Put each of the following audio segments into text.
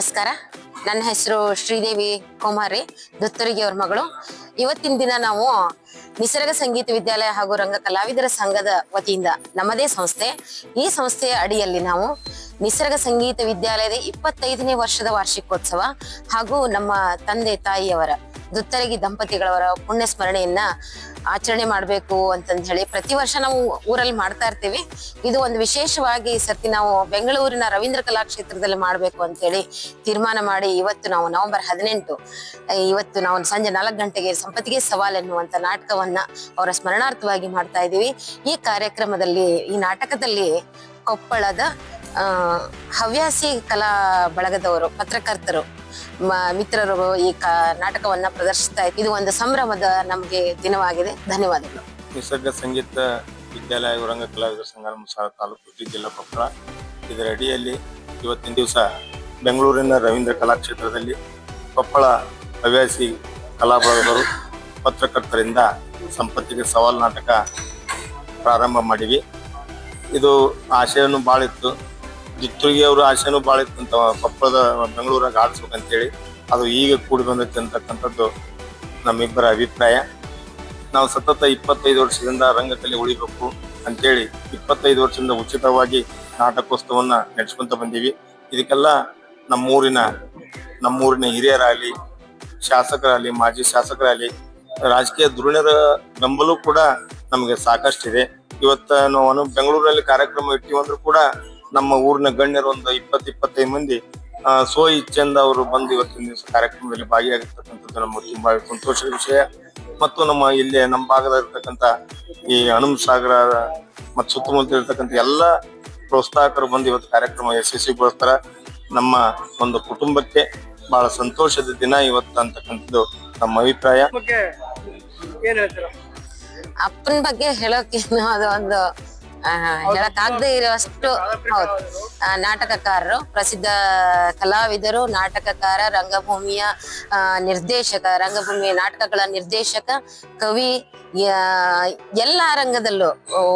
ನಮಸ್ಕಾರ. ನನ್ನ ಹೆಸರು ಶ್ರೀದೇವಿ ಕುಮಾರಿ, ದತ್ತರಿಗೆ ಅವ್ರ ಮಗಳು. ಇವತ್ತಿನ ದಿನ ನಾವು ನಿಸರ್ಗ ಸಂಗೀತ ವಿದ್ಯಾಲಯ ಹಾಗೂ ರಂಗ ಕಲಾವಿದರ ಸಂಘದ ವತಿಯಿಂದ ನಮ್ಮದೇ ಸಂಸ್ಥೆ, ಈ ಸಂಸ್ಥೆಯ ಅಡಿಯಲ್ಲಿ ನಾವು ನಿಸರ್ಗ ಸಂಗೀತ ವಿದ್ಯಾಲಯದ 25ನೇ ವರ್ಷದ ವಾರ್ಷಿಕೋತ್ಸವ ಹಾಗೂ ನಮ್ಮ ತಂದೆ ತಾಯಿಯವರ ದುತ್ತರಗಿ ದಂಪತಿಗಳವರ ಪುಣ್ಯ ಸ್ಮರಣೆಯನ್ನ ಆಚರಣೆ ಮಾಡಬೇಕು ಅಂತಂದ ಹೇಳಿ ಪ್ರತಿ ವರ್ಷ ನಾವು ಊರಲ್ಲಿ ಮಾಡ್ತಾ ಇರ್ತೀವಿ. ಇದು ಒಂದು ವಿಶೇಷವಾಗಿ ಸರ್ತಿ ನಾವು ಬೆಂಗಳೂರಿನ ರವೀಂದ್ರ ಕಲಾಕ್ಷೇತ್ರದಲ್ಲಿ ಮಾಡಬೇಕು ಅಂತ ಹೇಳಿ ತೀರ್ಮಾನ ಮಾಡಿ ಇವತ್ತು ನಾವು ನವೆಂಬರ್ 18 ಇವತ್ತು ನಾವು ಸಂಜೆ 4 ಗಂಟೆಗೆ ಸಂಪತ್ತಿಗೆ ಸವಾಲ್ ಎನ್ನುವಂತ ನಾಟಕವನ್ನ ಅವರ ಸ್ಮರಣಾರ್ಥವಾಗಿ ಮಾಡ್ತಾ ಇದ್ದೀವಿ. ಈ ಕಾರ್ಯಕ್ರಮದಲ್ಲಿ, ಈ ನಾಟಕದಲ್ಲಿ ಕೊಪ್ಪಳದ ಹವ್ಯಾಸಿ ಕಲಾ ಬಳಗದವರು, ಪತ್ರಕರ್ತರು, ಮಿತ್ರರು ಈ ನಾಟಕವನ್ನ ಪ್ರದರ್ಶಿಸ್ತಾ ಇದ್ದಾರೆ. ಇದು ಒಂದು ಸಂಭ್ರಮದ ನಮಗೆ ದಿನವಾಗಿದೆ. ಧನ್ಯವಾದಗಳು. ನಿಸರ್ಗ ಸಂಗೀತ ವಿದ್ಯಾಲಯ ರಂಗ ಕಲಾವಿದರ ಸಂಘ ತಾಲೂಕು ಜಿಲ್ಲಾ ಕೊಪ್ಪಳ, ಇದರ ಅಡಿಯಲ್ಲಿ ಇವತ್ತಿನ ದಿವಸ ಬೆಂಗಳೂರಿನ ರವೀಂದ್ರ ಕಲಾಕ್ಷೇತ್ರದಲ್ಲಿ ಕೊಪ್ಪಳ ಹವ್ಯಾಸಿ ಕಲಾ ಬಳಗದವರು ಪತ್ರಕರ್ತರಿಂದ ಸಂಪತ್ತಿಗೆ ಸವಾಲ್ ನಾಟಕ ಪ್ರಾರಂಭ ಮಾಡಿವಿ. ಇದು ಆಶಯನೂ ಭಾಳ ಇತ್ತು, ಜಿತ್ತುರ್ಗಿ ಅವರ ಆಶಯನೂ ಭಾಳ ಇತ್ತು ಅಂತ ಕೊಪ್ಪಳದ ಬೆಂಗಳೂರಾಗ ಆಡಿಸ್ಬೇಕಂತೇಳಿ. ಅದು ಈಗ ಕೂಡಿ ಬಂದೈತೆ ಅಂತಕ್ಕಂಥದ್ದು ನಮ್ಮಿಬ್ಬರ ಅಭಿಪ್ರಾಯ. ನಾವು ಸತತ 25 ವರ್ಷದಿಂದ ರಂಗದಲ್ಲಿ ಉಳಿಬೇಕು ಅಂತೇಳಿ 25 ವರ್ಷದಿಂದ ಉಚಿತವಾಗಿ ನಾಟಕೋತ್ಸವನ್ನ ನಡೆಸ್ಕೊಂತ ಬಂದೀವಿ. ಇದಕ್ಕೆಲ್ಲ ನಮ್ಮೂರಿನ ಹಿರಿಯರಾಗಲಿ, ಶಾಸಕರಾಗಲಿ, ಮಾಜಿ ಶಾಸಕರಾಗಲಿ, ರಾಜಕೀಯ ಧುರೀಣರ ಬೆಂಬಲವೂ ಕೂಡ ನಮಗೆ ಸಾಕಷ್ಟಿದೆ. ಇವತ್ತು ನಾವು ಬೆಂಗಳೂರಲ್ಲಿ ಕಾರ್ಯಕ್ರಮ ಇಟ್ಟಿವಂದ್ರೂ ಕೂಡ ನಮ್ಮ ಊರಿನ ಗಣ್ಯರು ಒಂದು 20-25 ಮಂದಿ ಸೋ ಇಚ್ಛೆಯಿಂದ ಅವರು ಬಂದು ಇವತ್ತಿನ ದಿವಸ ಕಾರ್ಯಕ್ರಮದಲ್ಲಿ ಭಾಗಿಯಾಗಿರ್ತಕ್ಕಂಥದ್ದು ನಮಗೆ ತುಂಬಾ ಸಂತೋಷದ ವಿಷಯ. ಮತ್ತು ನಮ್ಮ ಭಾಗದಲ್ಲಿರ್ತಕ್ಕಂಥ ಈ ಹನುಮಸಾಗರ ಮತ್ತು ಸುತ್ತಮುತ್ತ ಇರ್ತಕ್ಕಂಥ ಎಲ್ಲ ಪ್ರೋತ್ಸಾಹಕರು ಬಂದು ಇವತ್ತು ಕಾರ್ಯಕ್ರಮ ಯಶಸ್ವಿಗೊಳಿಸ್ತಾರ. ನಮ್ಮ ಒಂದು ಕುಟುಂಬಕ್ಕೆ ಬಹಳ ಸಂತೋಷದ ದಿನ ಇವತ್ತು ಅಂತಕ್ಕಂಥದ್ದು ನಮ್ಮ ಅಭಿಪ್ರಾಯ. ಅಪ್ಪನ ಬಗ್ಗೆ ಹೇಳೋಕೇನು, ಅದು ಒಂದು ಹೇಳಕ್ಕಾಗದೆ ಇರುವಷ್ಟು. ಹೌದು, ನಾಟಕಕಾರರು, ಪ್ರಸಿದ್ಧ ಕಲಾವಿದರು, ನಾಟಕಕಾರ, ರಂಗಭೂಮಿಯ ನಿರ್ದೇಶಕ, ರಂಗಭೂಮಿಯ ನಾಟಕಗಳ ನಿರ್ದೇಶಕ, ಕವಿ, ಎಲ್ಲ ರಂಗದಲ್ಲೂ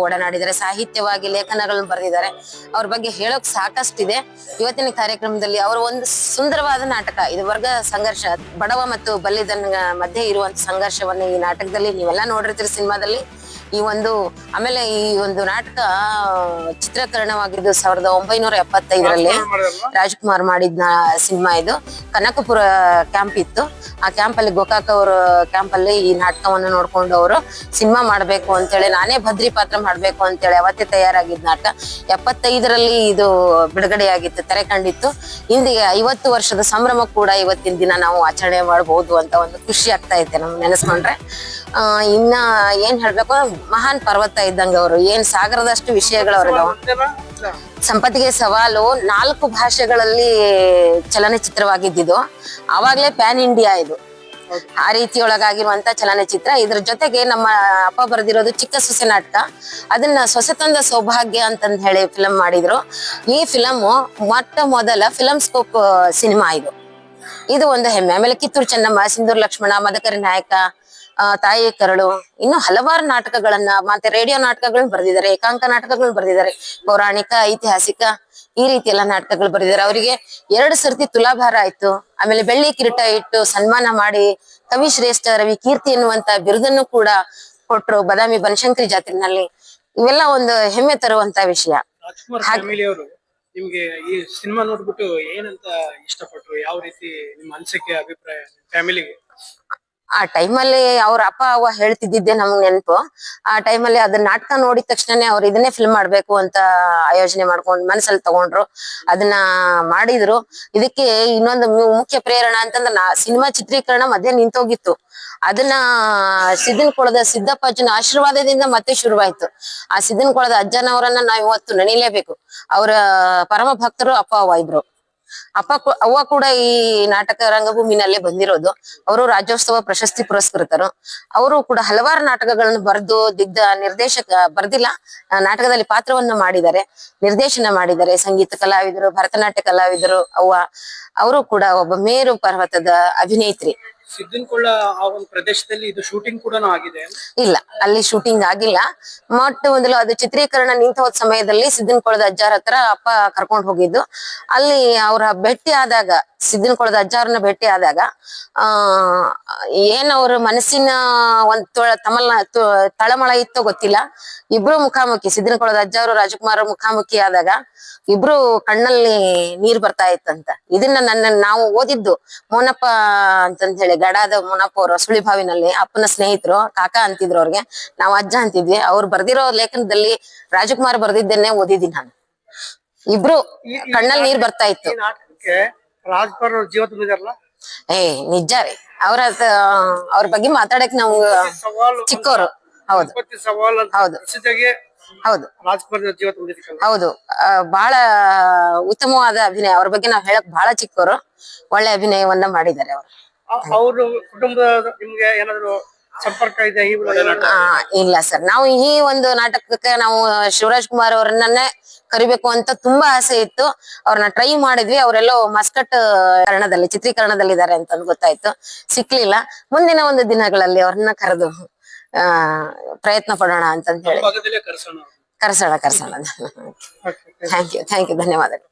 ಒಡನಾಡಿದ್ದಾರೆ. ಸಾಹಿತ್ಯವಾಗಿ ಲೇಖನಗಳನ್ನು ಬರೆದಿದ್ದಾರೆ. ಅವ್ರ ಬಗ್ಗೆ ಹೇಳೋಕ್ ಸಾಕಷ್ಟಿದೆ. ಇವತ್ತಿನ ಕಾರ್ಯಕ್ರಮದಲ್ಲಿ ಅವರ ಒಂದು ಸುಂದರವಾದ ನಾಟಕ, ಇದು ವರ್ಗ ಸಂಘರ್ಷ, ಬಡವ ಮತ್ತು ಬಲ್ಲಿದನ ಮಧ್ಯೆ ಇರುವಂತ ಸಂಘರ್ಷವನ್ನ ಈ ನಾಟಕದಲ್ಲಿ ನೀವೆಲ್ಲ ನೋಡಿರ್ತೀರಿ ಸಿನಿಮಾದಲ್ಲಿ. ಆಮೇಲೆ ಈ ಒಂದು ನಾಟಕ ಚಿತ್ರೀಕರಣವಾಗಿದ್ದು 1975ರಲ್ಲಿ ರಾಜ್ಕುಮಾರ್ ಮಾಡಿದ ಸಿನಿಮಾ. ಇದು ಕನಕಪುರ ಕ್ಯಾಂಪ್ ಇತ್ತು. ಆ ಕ್ಯಾಂಪ್ ಅಲ್ಲಿ, ಗೋಕಾಕ್ ಅವ್ರ ಕ್ಯಾಂಪ್ ಅಲ್ಲಿ ಈ ನಾಟಕವನ್ನು ನೋಡ್ಕೊಂಡು ಅವರು ಸಿನಿಮಾ ಮಾಡ್ಬೇಕು ಅಂತೇಳಿ, ನಾನೇ ಭದ್ರಿ ಪಾತ್ರ ಮಾಡ್ಬೇಕು ಅಂತೇಳಿ ಅವತ್ತೇ ತಯಾರಾಗಿದ್ದ ನಾಟಕ. 75ರಲ್ಲಿ ಇದು ಬಿಡುಗಡೆಯಾಗಿತ್ತು, ತೆರೆ ಕಂಡಿತ್ತು. ಇಂದಿಗೆ 50 ವರ್ಷದ ಸಂಭ್ರಮ ಕೂಡ ಇವತ್ತಿನ ದಿನ ನಾವು ಆಚರಣೆ ಮಾಡಬಹುದು ಅಂತ ಒಂದು ಖುಷಿ ಆಗ್ತಾ ಐತೆ ನಮ್ಗೆ ನೆನೆಸ್ಕೊಂಡ್ರೆ. ಇನ್ನ ಏನ್ ಹೇಳ್ಬೇಕು, ಮಹಾನ್ ಪರ್ವತ ಇದ್ದಂಗ ಅವರು, ಏನ್ ಸಾಗರದಷ್ಟು ವಿಷಯಗಳು ಅವ್ರಿದಾವ. ಸಂಪತ್ತಿಗೆ ಸವಾಲು 4 ಭಾಷೆಗಳಲ್ಲಿ ಚಲನಚಿತ್ರವಾಗಿದ್ದು, ಆವಾಗ್ಲೇ ಪ್ಯಾನ್ ಇಂಡಿಯಾ ಇದು. ಆ ರೀತಿಯೊಳಗಾಗಿರುವಂತ ಚಲನಚಿತ್ರ. ಇದ್ರ ಜೊತೆಗೆ ನಮ್ಮ ಅಪ್ಪ ಬರೆದಿರೋದು ಚಿಕ್ಕ ಸೊಸೆ ನಾಟಕ, ಅದನ್ನ ಸೊಸೆ ತಂದ ಸೌಭಾಗ್ಯ ಅಂತಂದ ಹೇಳಿ ಫಿಲಂ ಮಾಡಿದ್ರು. ಈ ಫಿಲಂ ಮೊಟ್ಟ ಮೊದಲ ಫಿಲಂ ಸ್ಕೋಪ್ ಸಿನಿಮಾ ಇದು ಒಂದು ಹೆಮ್ಮೆ. ಆಮೇಲೆ ಕಿತ್ತೂರು ಚೆನ್ನಮ್ಮ, ಸಿಂಧೂರ್ ಲಕ್ಷ್ಮಣ, ಮದಕರಿ ನಾಯಕ, ತಾಯಿ ಕರಳು, ಇನ್ನು ಹಲವಾರು ನಾಟಕಗಳನ್ನ, ಮತ್ತೆ ರೇಡಿಯೋ ನಾಟಕಗಳನ್ನ ಬರೆದಿದ್ದಾರೆ, ಏಕಾಂಕ ನಾಟಕಗಳನ್ನ ಬರೆದಿದ್ದಾರೆ, ಪೌರಾಣಿಕ, ಐತಿಹಾಸಿಕ, ಈ ರೀತಿ ಎಲ್ಲ ನಾಟಕಗಳು ಬರೆದಿದ್ದಾರೆ. ಅವರಿಗೆ 2 ಸರ್ತಿ ತುಲಾಭಾರ ಆಯ್ತು. ಆಮೇಲೆ ಬೆಳ್ಳಿ ಕಿರೀಟ ಇಟ್ಟು ಸನ್ಮಾನ ಮಾಡಿ ಕವಿ ಶ್ರೇಷ್ಠ ರವಿ ಕೀರ್ತಿ ಎನ್ನುವಂತ ಬಿರುದನ್ನು ಕೂಡ ಕೊಟ್ರು ಬದಾಮಿ ಬನಶಂಕರಿ ಜಾತ್ರೆನಲ್ಲಿ. ಇವೆಲ್ಲ ಒಂದು ಹೆಮ್ಮೆ ತರುವಂತ ವಿಷಯ. ನಿಮ್ಗೆ ಈ ಸಿನಿಮಾ ನೋಡ್ಬಿಟ್ಟು ಏನಂತ ಇಷ್ಟಪಟ್ರು? ಯಾವ ರೀತಿ ನಿಮ್ಮ ಅನಿಸಿಕೆ, ಅಭಿಪ್ರಾಯ ಫ್ಯಾಮಿಲಿಗೆ? ಆ ಟೈಮಲ್ಲಿ ಅವ್ರ ಅಪ್ಪ ಅವ್ವ ಹೇಳ್ತಿದ್ದಿದ್ದೆ ನಮ್ಗ್ ನೆನಪು. ಆ ಟೈಮಲ್ಲಿ ಅದನ್ನ ನಾಟಕ ನೋಡಿದ ತಕ್ಷಣನೇ ಅವ್ರು ಇದನ್ನೇ ಫಿಲ್ಮ್ ಮಾಡ್ಬೇಕು ಅಂತ ಆಯೋಜನೆ ಮಾಡ್ಕೊಂಡು ಮನಸ್ಸಲ್ಲಿ ತಗೊಂಡ್ರು. ಅದನ್ನ ಮಾಡಿದ್ರು. ಇದಕ್ಕೆ ಇನ್ನೊಂದು ಮುಖ್ಯ ಪ್ರೇರಣೆ ಅಂತಂದ್ರೆ, ಸಿನಿಮಾ ಚಿತ್ರೀಕರಣ ಮಧ್ಯೆ ನಿಂತೋಗಿತ್ತು. ಅದನ್ನ ಸಿದ್ದನಕೊಳದ ಸಿದ್ದಪ್ಪ ಅಜ್ಜನ ಆಶೀರ್ವಾದದಿಂದ ಮತ್ತೆ ಶುರುವಾಯ್ತು. ಆ ಸಿದ್ದನಕೊಳದ ಅಜ್ಜನವರನ್ನ ನಾವ್ ಇವತ್ತು ನೆನೀಲೇಬೇಕು. ಅವರ ಪರಮ ಭಕ್ತರು ಅಪ್ಪ ಅವ್ವ ಇಬ್ರು. ಅವ್ವ ಕೂಡ ಈ ನಾಟಕ ರಂಗಭೂಮಿನಲ್ಲೇ ಬಂದಿರೋದು. ಅವರು ರಾಜ್ಯೋತ್ಸವ ಪ್ರಶಸ್ತಿ ಪುರಸ್ಕೃತರು. ಅವರು ಕೂಡ ಹಲವಾರು ನಾಟಕಗಳನ್ನು ಬರೆದು ನಿರ್ದೇಶಕ ಬರ್ದಿಲ್ಲ, ನಾಟಕದಲ್ಲಿ ಪಾತ್ರವನ್ನು ಮಾಡಿದ್ದಾರೆ, ನಿರ್ದೇಶನ ಮಾಡಿದ್ದಾರೆ. ಸಂಗೀತ ಕಲಾವಿದರು, ಭರತನಾಟ್ಯ ಕಲಾವಿದರು. ಅವರು ಕೂಡ ಒಬ್ಬ ಮೇರು ಪರ್ವತದ ಅಭಿನೇತ್ರಿ. ಸಿದ್ದನಕೊಳ್ಳ ಆ ಒಂದು ಪ್ರದೇಶದಲ್ಲಿ ಇದು ಶೂಟಿಂಗ್ ಕೂಡ ಆಗಿದೆ. ಇಲ್ಲ, ಅಲ್ಲಿ ಶೂಟಿಂಗ್ ಆಗಿಲ್ಲ. ಮೊದಲು ಅದು ಚಿತ್ರೀಕರಣ ನಿಂತ ಹೋದ ಸಮಯದಲ್ಲಿ ಸಿದ್ದನಕೊಳದ ಅಜ್ಜಾರ ಹತ್ರ ಅಪ್ಪ ಕರ್ಕೊಂಡು ಹೋಗಿದ್ದು. ಅಲ್ಲಿ ಅವ್ರ ಭೇಟಿ ಆದಾಗ, ಸಿದ್ದನಕೊಳದ ಅಜ್ಜಾರನ್ನ ಭೇಟಿ ಆದಾಗ ಏನ್ ಅವ್ರ ಮನಸ್ಸಿನ ಒಂದ್ ತಳಮಳ ಇತ್ತೋ ಗೊತ್ತಿಲ್ಲ, ಇಬ್ರು ಮುಖಾಮುಖಿ, ಸಿದ್ದನಕೊಳದ ಅಜ್ಜಾರು ರಾಜಕುಮಾರ ಮುಖಾಮುಖಿ ಆದಾಗ ಇಬ್ರು ಕಣ್ಣಲ್ಲಿ ನೀರ್ ಬರ್ತಾ ಇತ್ತಂತ. ಇದನ್ನ ನಾವು ಓದಿದ್ದು ಮೋನಪ್ಪ ಅಂತಂತ ಹೇಳಿ, ಗಡಾದ ಮೋನಪ್ಪ ಅವರು ಸುಳಿಭಾವಿನಲ್ಲಿ ಅಪ್ಪನ ಸ್ನೇಹಿತರು, ಕಾಕ ಅಂತಿದ್ರು ಅವ್ರಿಗೆ, ನಾವು ಅಜ್ಜ ಅಂತಿದ್ವಿ. ಅವ್ರು ಬರ್ದಿರೋ ಲೇಖನದಲ್ಲಿ ರಾಜಕುಮಾರ್ ಬರ್ದಿದ್ದನ್ನೇ ಓದಿದ್ದೀನಿ ನಾನು. ಇಬ್ರು ಕಣ್ಣಲ್ಲಿ ನೀರ್ ಬರ್ತಾ ಇತ್ತು. ಈ ನಾಟಕಕ್ಕೆ ರಾಜ್ಕುಮಾರ್ ಅವ್ರ ಜೀವ ತುಂಬಿದಾರಲ್ಲ, ನಿಜ ರೀ. ಅವ್ರ ಬಗ್ಗೆ ಮಾತಾಡಕ್ ನಾವು ಚಿಕ್ಕವರು. ಹೌದು ಸವಾಲ್ ಅಂತ ಹೌದು ಪ್ರಸಿದ್ಧಿಗೆ ಹೌದು ರಾಜ್ಕುಮಾರ್ ಅವ್ರ ಜೀವ ತುಂಬಿದಕ್ಕೆ ಹೌದು. ಬಹಳ ಉತ್ತಮವಾದ ಅಭಿನಯ. ಅವ್ರ ಬಗ್ಗೆ ನಾವ್ ಹೇಳಕ್ ಬಹಳ ಚಿಕ್ಕವರು. ಒಳ್ಳೆ ಅಭಿನಯವನ್ನ ಮಾಡಿದ್ದಾರೆ ಅವರು. ಅವ್ರ ಕುಟುಂಬದ ನಿಮ್ಗೆ ಏನಾದ್ರು ಸಂಪರ್ಕ ಇದೆ? ಇಲ್ಲ ಸರ್, ನಾವು ಈ ಒಂದು ನಾಟಕಕ್ಕೆ ನಾವು ಶಿವರಾಜ್ ಕುಮಾರ್ ಅವರನ್ನೇ ಕರಿಬೇಕು ಅಂತ ತುಂಬಾ ಆಸೆ ಇತ್ತು. ಅವ್ರನ್ನ ಟ್ರೈ ಮಾಡಿದ್ವಿ. ಅವರೆಲ್ಲೋ ಮಸ್ಕಟ್ ಚಿತ್ರೀಕರಣದಲ್ಲಿದ್ದಾರೆ ಅಂತ ಗೊತ್ತಾಯ್ತು, ಸಿಕ್ಲಿಲ್ಲ. ಮುಂದಿನ ಒಂದು ದಿನಗಳಲ್ಲಿ ಅವ್ರನ್ನ ಕರೆದು ಪ್ರಯತ್ನ ಪಡೋಣ ಅಂತ ಹೇಳಿ ಕರ್ಸೋಣ. ಥ್ಯಾಂಕ್ ಯು, ಧನ್ಯವಾದಗಳು.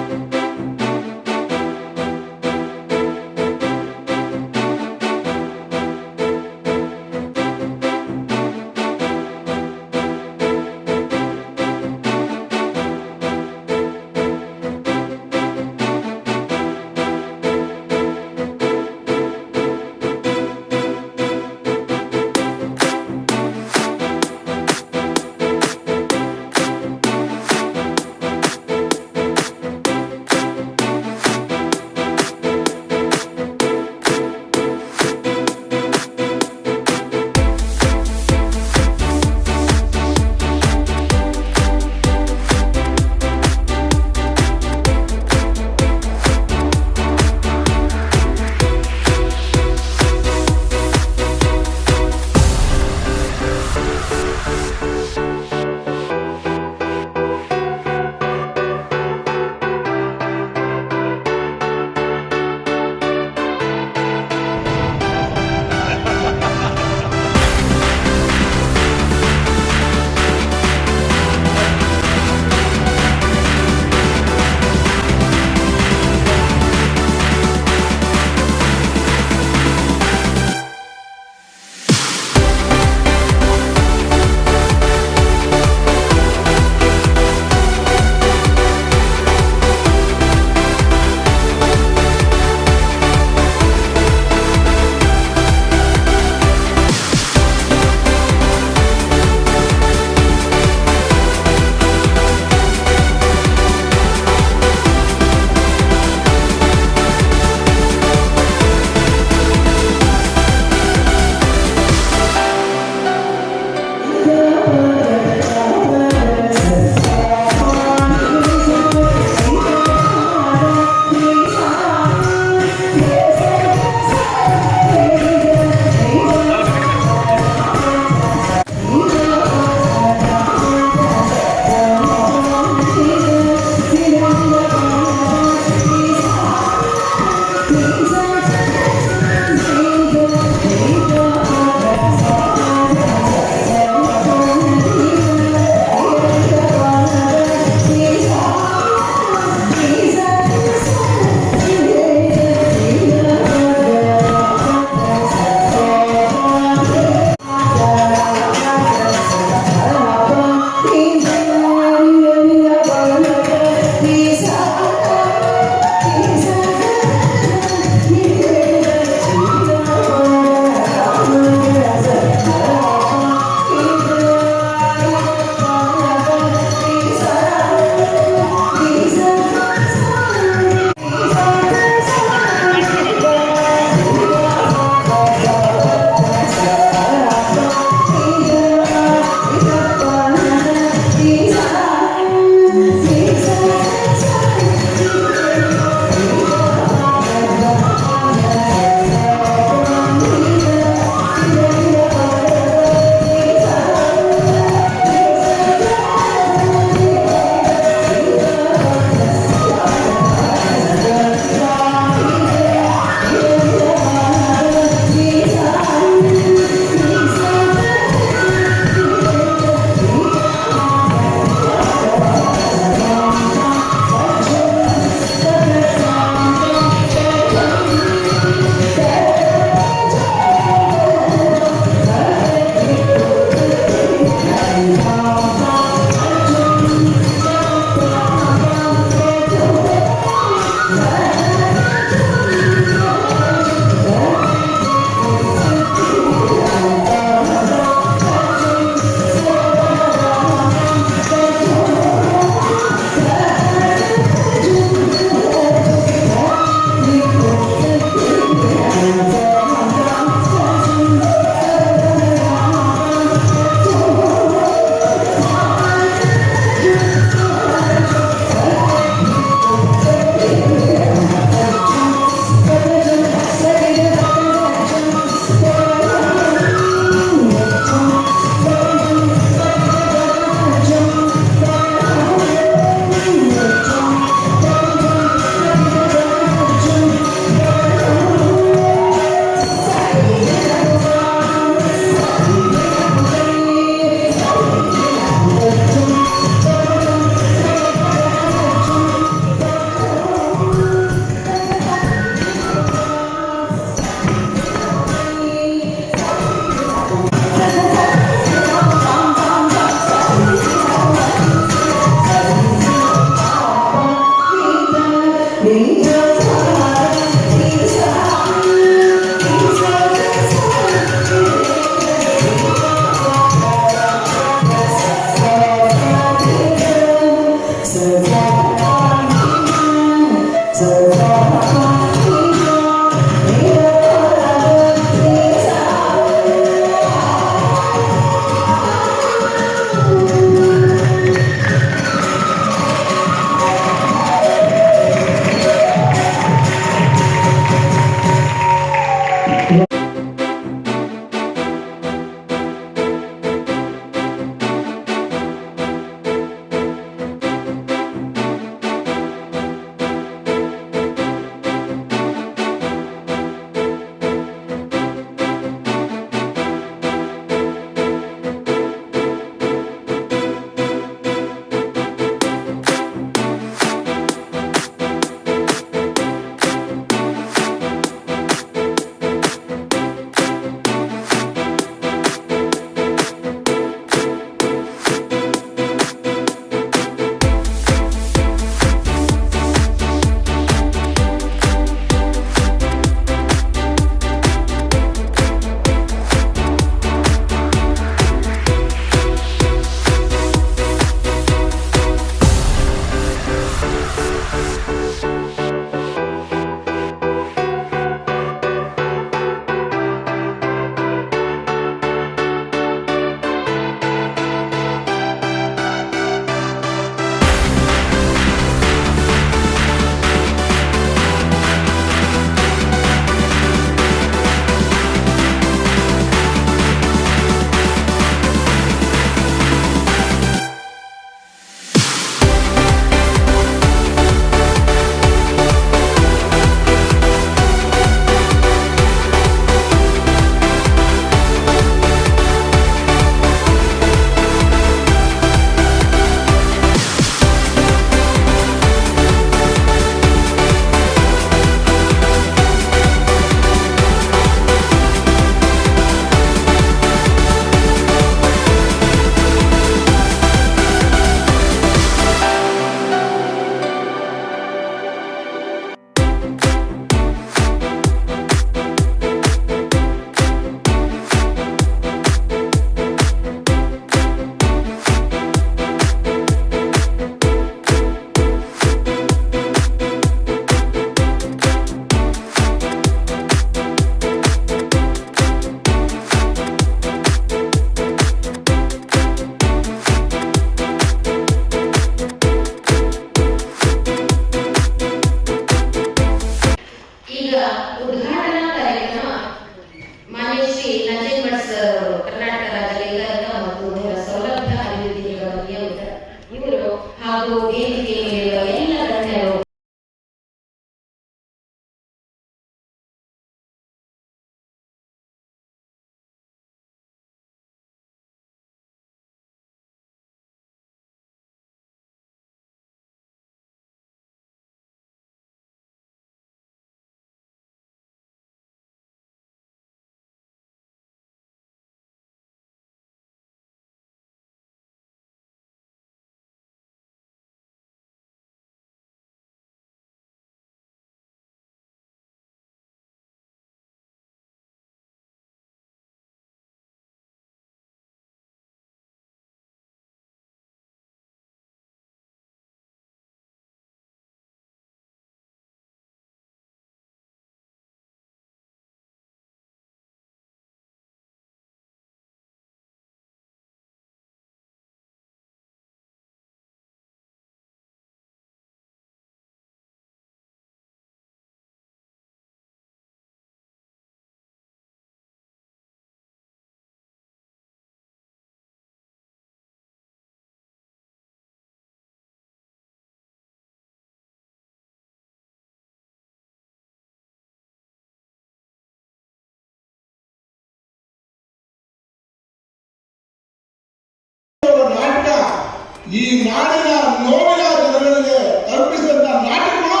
ಈ ನಾಡಿನ ನೋವಿನ ಜನಗಳಿಗೆ ತಲುಪಿಸಿದಂತ ನಾಟಕಗಳು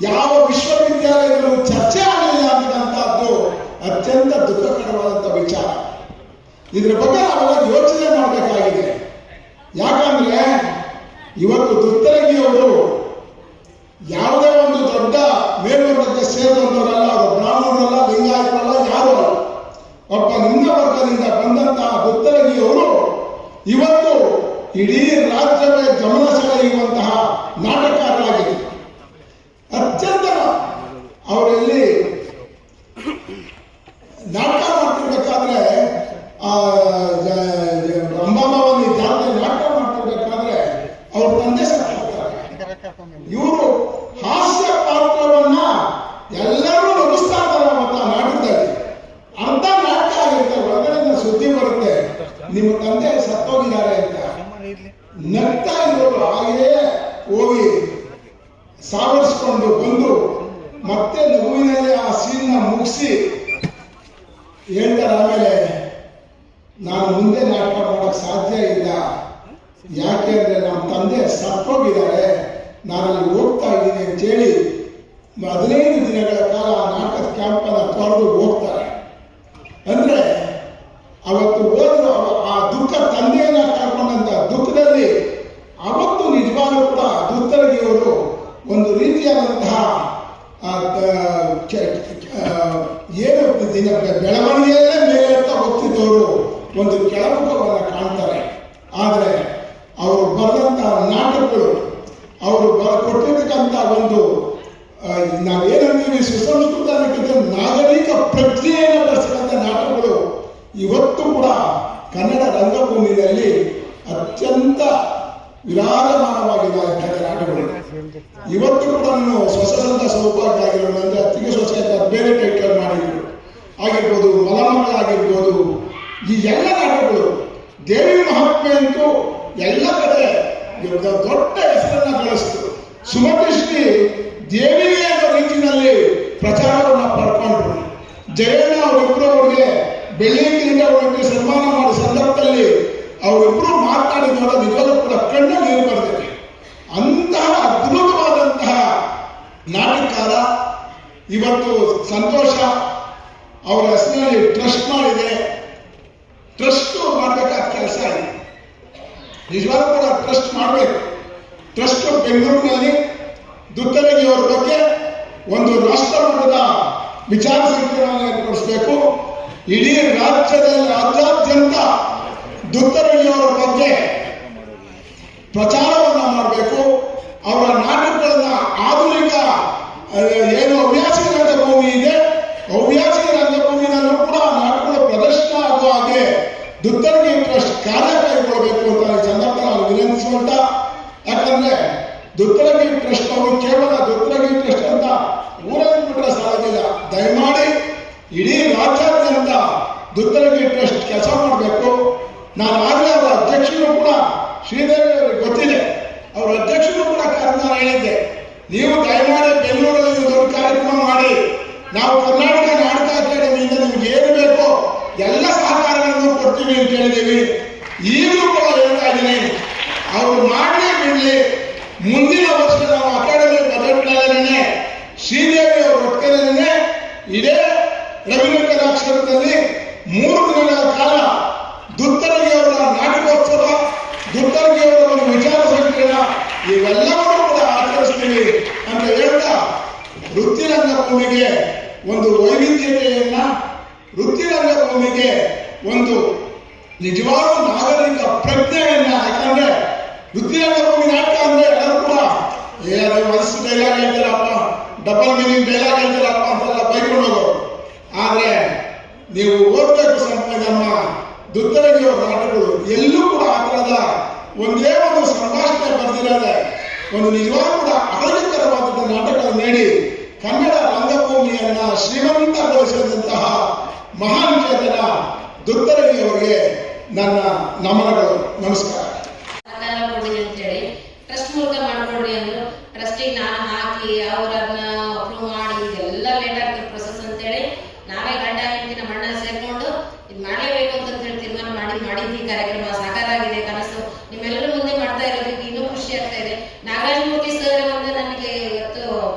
ಯಾವ ವಿಶ್ವವಿದ್ಯಾಲಯಗಳು ಚರ್ಚೆ ಆಗಲಿಲ್ಲ ಅಂತಕ್ಕಂಥದ್ದು ಅತ್ಯಂತ ದುಃಖಕರವಾದಂತ ವಿಚಾರ. ಇದ್ರ ಬಗ್ಗೆ ನಾವೆಲ್ಲ ಯೋಚನೆ ಮಾಡಬೇಕಾಗಿದೆ. ಯಾಕಂದ್ರೆ ಇವತ್ತು ದುತ್ತರಗಿಯವರು ಯಾವುದೇ ಒಂದು ಸೇರಿದಂತವರಲ್ಲ, ಅವರು ಬ್ರಾಹ್ಮಣರಲ್ಲ, ಲಿಂಗಾಯತರಲ್ಲ, ಯಾರು ಅಲ್ಲ. ಒಬ್ಬ ನಿಮ್ನ ವರ್ಗದಿಂದ ಬಂದಂತಹ ದುತ್ತರಗಿಯವರು ಇವತ್ತು ಇಡೀ ರಾಜ್ಯವೇ ಗಮನ ಸೆಳೆಯುವಂತಹ ನಾಟಕಕಾರರಾಗಿದೆ. ಅತ್ಯಂತ ಅವರಲ್ಲಿ ನಾಟಕ ಮಾಡ್ತಿರ್ಬೇಕಾದ್ರೆ ಅಂಬಾಭವಾನಿ ಜಾತ್ರೆ ನಾಟಕ ಮಾಡ್ತಿರ್ಬೇಕಾದ್ರೆ ಅವ್ರ ತಂದೆ ಸಾಕ್ತಾರೆ. ಇವರು ಹಾಸ್ಯ ಪಾತ್ರವನ್ನ ಎಲ್ಲರೂ ನಗಿಸ್ತಾ ಇದ್ದಾರೆ. ಅವತ್ತ ನಾಟಕದಲ್ಲಿ ಅರ್ಧ ನಾಟಕ ಆಗಿರುತ್ತೆ, ಒಳಗಡೆ ಸುದ್ದಿ ಬರುತ್ತೆ, ನಿಮ್ಮ ತಂದೆ ಸತ್ತೋಗಿದ್ದಾರೆ ಅಂತ. ನಗ್ತಾ ಇರೋರು ಹಾಗೆಯೇ ಹೋಗಿ ಸಾವರಿಸ್ಕೊಂಡು ಬಂದು ಮತ್ತೆ ನಗುವಿನಲ್ಲಿ ಆ ಸೀನ್ ಮುಗಿಸಿ ಹೇಳ್ತಾರೆ, ಆಮೇಲೆ ನಾನು ಮುಂದೆ ನಾಟಕ ಮಾಡಕ್ ಸಾಧ್ಯ ಇಲ್ಲ, ಯಾಕೆಂದ್ರೆ ನಮ್ಮ ತಂದೆ ಸತ್ತೋಗಿದ್ದಾರೆ, ನಾನಲ್ಲಿ ಹೋಗ್ತಾ ಇದ್ದೀನಿ ಅಂತೇಳಿ 15 ದಿನಗಳ ಕಾಲ ನಾಟಕ ಕ್ಯಾಂಪನ್ನ ತೊರೆದು ಹೋಗ್ತಾರೆ. ಅಂದ್ರೆ ಅವತ್ತು ಹೋದ್ರು, ಆ ದುಃಖ ತಂದೆಯನ್ನ ಕಳ್ಕೊಂಡಂತ ದುಃಖದಲ್ಲಿ ಅವತ್ತು ನಿಜವಾಗ್ಲೂ ಕೂಡ ದುತ್ತರಗಿಯವರು ಒಂದು ರೀತಿಯಾದಂತಹ ಏನು ಬೆಳವಣಿಗೆಯಲ್ಲೇ ಮೇಲೆ ಅಂತ ಹೋಗ್ತಿದ್ದವರು ಒಂದು ಕೆಳಮುಖವನ್ನು ಕಾಣ್ತಾರೆ. ಆದರೆ ಅವರು ಬರೆದಂತಹ ನಾಟಕಗಳು, ಅವರು ಕೊಟ್ಟಿರ್ತಕ್ಕಂಥ ಒಂದು ನಾವೇನಂತೀವಿ ಸುಸಂಸ್ಕೃತ ನಾಗರಿಕ ಪ್ರಜ್ಞೆಯನ್ನು ಬೆಳೆಸತಕ್ಕಂಥ ನಾಟಕಗಳು ಇವತ್ತು ಕೂಡ ಕನ್ನಡ ರಂಗಭೂಮಿಯಲ್ಲಿ ಅತ್ಯಂತ ವಿರಾಜಮಾನವಾಗಿದ್ದಾರೆ ನಾಟಕಗಳು. ಇವತ್ತು ಕೂಡ ನಾನು ಸ್ವಸಂತ ಸೌಭಾಗ್ಯ ಆಗಿರೋದು ಅಂದ್ರೆ ಅತ್ತಿಗೆ ಸೊಸೆ ಅಂತ ಬೇರೆ ಟೈಟಲ್ ಮಾಡಿದ್ರು ಆಗಿರ್ಬೋದು, ಮಲಮಗಳಾಗಿರ್ಬೋದು, ಈ ಎಲ್ಲ ನಾಟಕಗಳು ದೇವಿ ಮಹಾತ್ಮೆ ಅಂತೂ ಎಲ್ಲ ಕಡೆ ದೊಡ್ಡ ಹೆಸರನ್ನ ಗಳಿಸ್ತು. ಸುಮಕೃಷ್ಣಿ ದೇವಿಗೆ ಅನ್ನೋ ರೀತಿಯಲ್ಲಿ ಪ್ರಚಾರವನ್ನ ಪಡ್ಕೊಂಡ್ರು. ಜಯಣ್ಣ ಅವರಿಬ್ಬರು ಅವ್ರಿಗೆ ಬೆಳ್ಳಿಯಿಂದ ಅವರಿಗೆ ಸನ್ಮಾನ ಮಾಡೋ ಸಂದರ್ಭದಲ್ಲಿ ಅವರಿಬ್ಬರು ಮಾತಾಡಿದವರ ನಿಜವಾಗ್ಲೂ ಕೂಡ ಕಣ್ಣಲ್ಲಿ ನೀರು ಬರ್ತದೆ. ಅಂತಹ ಅದ್ಭುತವಾದಂತಹ ನಾಟಕಕಾರ ಇವತ್ತು ಸಂತೋಷ ಅವರ ಹೆಸರಿನಲ್ಲಿ ಟ್ರಸ್ಟ್ ಮಾಡಿದೆ. ಟ್ರಸ್ಟ್ ಮಾಡಬೇಕಾದ ಕೆಲಸ ಇದೆ, ನಿಜವಾಗ್ಲೂ ಕೂಡ ಟ್ರಸ್ಟ್ ಮಾಡಬೇಕು. ಟ್ರಸ್ಟ್ ಬೆಂಗಳೂರಿನಲ್ಲಿ ದುತ್ತರಗಿಯವರ ಬಗ್ಗೆ ಒಂದು ರಾಷ್ಟ್ರ ಮಟ್ಟದ ವಿಚಾರ ಸಂಕಿರಣವನ್ನು ಏರ್ಪಡಿಸಬೇಕು. ಇಡೀ ರಾಜ್ಯಾದ್ಯಂತ ದುತ್ತರಗಿಯವರ ಬಗ್ಗೆ ಪ್ರಚಾರವನ್ನ ಮಾಡಬೇಕು. ಅವರ ನಾಟಕಗಳನ್ನ ಆಧುನಿಕ ಏನು ಹವ್ಯಾಸಿ ರಂಗಭೂಮಿ ಇದೆ, ಹವ್ಯಾಸಿ ರಂಗಭೂಮಿನಲ್ಲೂ ಕೂಡ ನಾಟಕಗಳ ಪ್ರದರ್ಶನ ಆಗುವ ಹಾಗೆ ದುತ್ತರಗಿ ಟ್ರಸ್ಟ್ ಕಾರ್ಯ ಕೈಗೊಳ್ಳಬೇಕು ಅಂತ ಈ ಸಂದರ್ಭ ನಾನು ವಿನಂತಿಸುವಂತ. ಯಾಕಂದ್ರೆ ದುತ್ತರಗಿ ಟ್ರಸ್ಟ್ ಅವರು ಕೇವಲ ದುತ್ತರಗಿ ಟ್ರಸ್ಟ್ ಅಂತ ಊರಲ್ಲಿ ಬಿಟ್ಟರೆ ಸಾಲದಿಲ್ಲ. ದಯಮಾಡಿ ಇಡೀ ರಾಜ್ಯಾದ್ಯಂತ ದುತ್ತರಗಿ ಟ್ರಸ್ಟ್ ಕೆಲಸ ಮಾಡಬೇಕು. ನಾನು ಆಗಲೇ ಅವರ ಅಧ್ಯಕ್ಷರು ಕೂಡ ಶ್ರೀದೇವಿ ಅವರಿಗೆ ಗೊತ್ತಿದೆ, ಅವರ ಅಧ್ಯಕ್ಷರು ಕೂಡ ಕಾರ್ಯಕ್ರಮ ಹೇಳಿದ್ದೆ, ನೀವು ದಯಮಾಡಿ ಬೆಂಗಳೂರಲ್ಲಿ ದೊಡ್ಡ ಕಾರ್ಯಕ್ರಮ ಮಾಡಿ, ನಾವು ಕರ್ನಾಟಕ ನಾಟಕ ಅಕಾಡೆಮಿಯಿಂದ ನಿಮ್ಗೆ ಏನು ಬೇಕೋ ಎಲ್ಲ ಸಹಕಾರಗಳನ್ನು ಕೊಡ್ತೀವಿ ಅಂತ ಹೇಳಿದ್ದೀವಿ. ಈಗಲೂ ಕೂಡ ಹೇಳ್ತಾ ಇದ್ದೀನಿ, ಅವರು ಮಾಡಲೇ ಬಿಡಲಿ. ಮುಂದಿನ ವರ್ಷ ನಾವು ಅಕಾಡೆಮಿ ಬಜೆಟ್ನಲ್ಲೇ ಶ್ರೀದೇವಿ ಅವರ ಒಟ್ಟಿಗೆ ಇದೇ ರವೀಂದ್ರ ಕಲಾಕ್ಷೇತ್ರದಲ್ಲಿ 3 ದಿನಗಳ ಕಾಲ ದುತ್ತರಗಿಯವರ ನಾಟಕೋತ್ಸವ, ದುತ್ತರಗಿಯವರ ಒಂದು ವಿಚಾರ ಸಂಕಿರಣ ಇವೆಲ್ಲವನ್ನೂ ಕೂಡ ಆಚರಿಸ್ತೀವಿ ಅಂತ ಹೇಳ್ತಾ ವೃತ್ತಿ ರಂಗಭೂಮಿಗೆ ಒಂದು ವೈವಿಧ್ಯತೆಯನ್ನ, ವೃತ್ತಿ ರಂಗಭೂಮಿಗೆ ಒಂದು ನಿಜವಾದ ನಾಗರಿಕ ಪ್ರಜ್ಞೆಯನ್ನ, ಯಾಕಂದ್ರೆ ವೃತ್ತಿ ರಂಗಭೂಮಿ ನಾಟಕ ಅಂದ್ರೆ ಎಲ್ಲರೂ ಕೂಡ ವಯಸ್ಸು ಡೈಲಾಗ್ ಹೇಳ್ತಾರಪ್ಪ, ಡಬಲ್ ಮೀನಿಂಗ್ ಡೈಲಾಗ್ ಹೇಳ್ತಾರಪ್ಪ ಅಂತೆಲ್ಲ ಬೈಕೊಂಡು ಹೋಗೋರು. ಆದ್ರೆ ನೀವು ಓದಬೇಕು ನಮ್ಮ ದುತ್ತರಗಿಯವರ ನಾಟಕಗಳು ಎಲ್ಲೂ ಕೂಡ ಆ ಥರದ ಒಂದೇ ಒಂದು ಸಂಭಾಷಣೆ ಬರೆದಿರೋದೆ ಒಂದು ನಿಜವಾದ ಕೂಡ ಆರೋಗ್ಯಕರವಾದ ನಾಟಕ ನೀಡಿ ಕನ್ನಡ ರಂಗಭೂಮಿಯನ್ನ ಶ್ರೀಮಂತಗೊಳಿಸಿದಂತಹ ಮಹಾನ್ ಚೇತನ ದುತ್ತರಗಿಯವರಿಗೆ ನನ್ನ ನಮನಗಳು. ನಮಸ್ಕಾರ. ಅಂತೇಳಿ ಟ್ರಸ್ಟ್ ಮೂಲಕ ಮಾಡ್ಕೊಡ್ರಿ ಅಂದ್ರು. ಟ್ರಸ್ಟಿಗೆ ನಾನು ಹಾಕಿ ಅವರನ್ನ ಅಪ್ರೂವ್ ಮಾಡಿ ಇದೆಲ್ಲ ಲೇಟ್ ಆಗ್ತದೆ ಪ್ರೊಸೆಸ್ ಅಂತೇಳಿ ನಾವೇ ಗಂಡ ಹೆಂಡತಿ ನಮ್ಮ ಅಣ್ಣ ಸೇರ್ಕೊಂಡು ಇದು ಮಾಡಲೇಬೇಕು ಅಂತ ಹೇಳಿ ತೀರ್ಮಾನ ಮಾಡಿದ್ವಿ. ಕಾರ್ಯಕ್ರಮ ಸಾಕಾರ ಆಗಿದೆ, ಕನಸು ನಿಮ್ಮೆಲ್ಲರೂ ಮುಂದೆ ಮಾಡ್ತಾ ಇರೋದಕ್ಕೆ ಇನ್ನೂ ಖುಷಿ ಆಗ್ತಾ ಇದೆ. ನಾಗರಾಜ ಮೂರ್ತಿ ಸರ್ ಒಂದು ನನಗೆ ಇವತ್ತು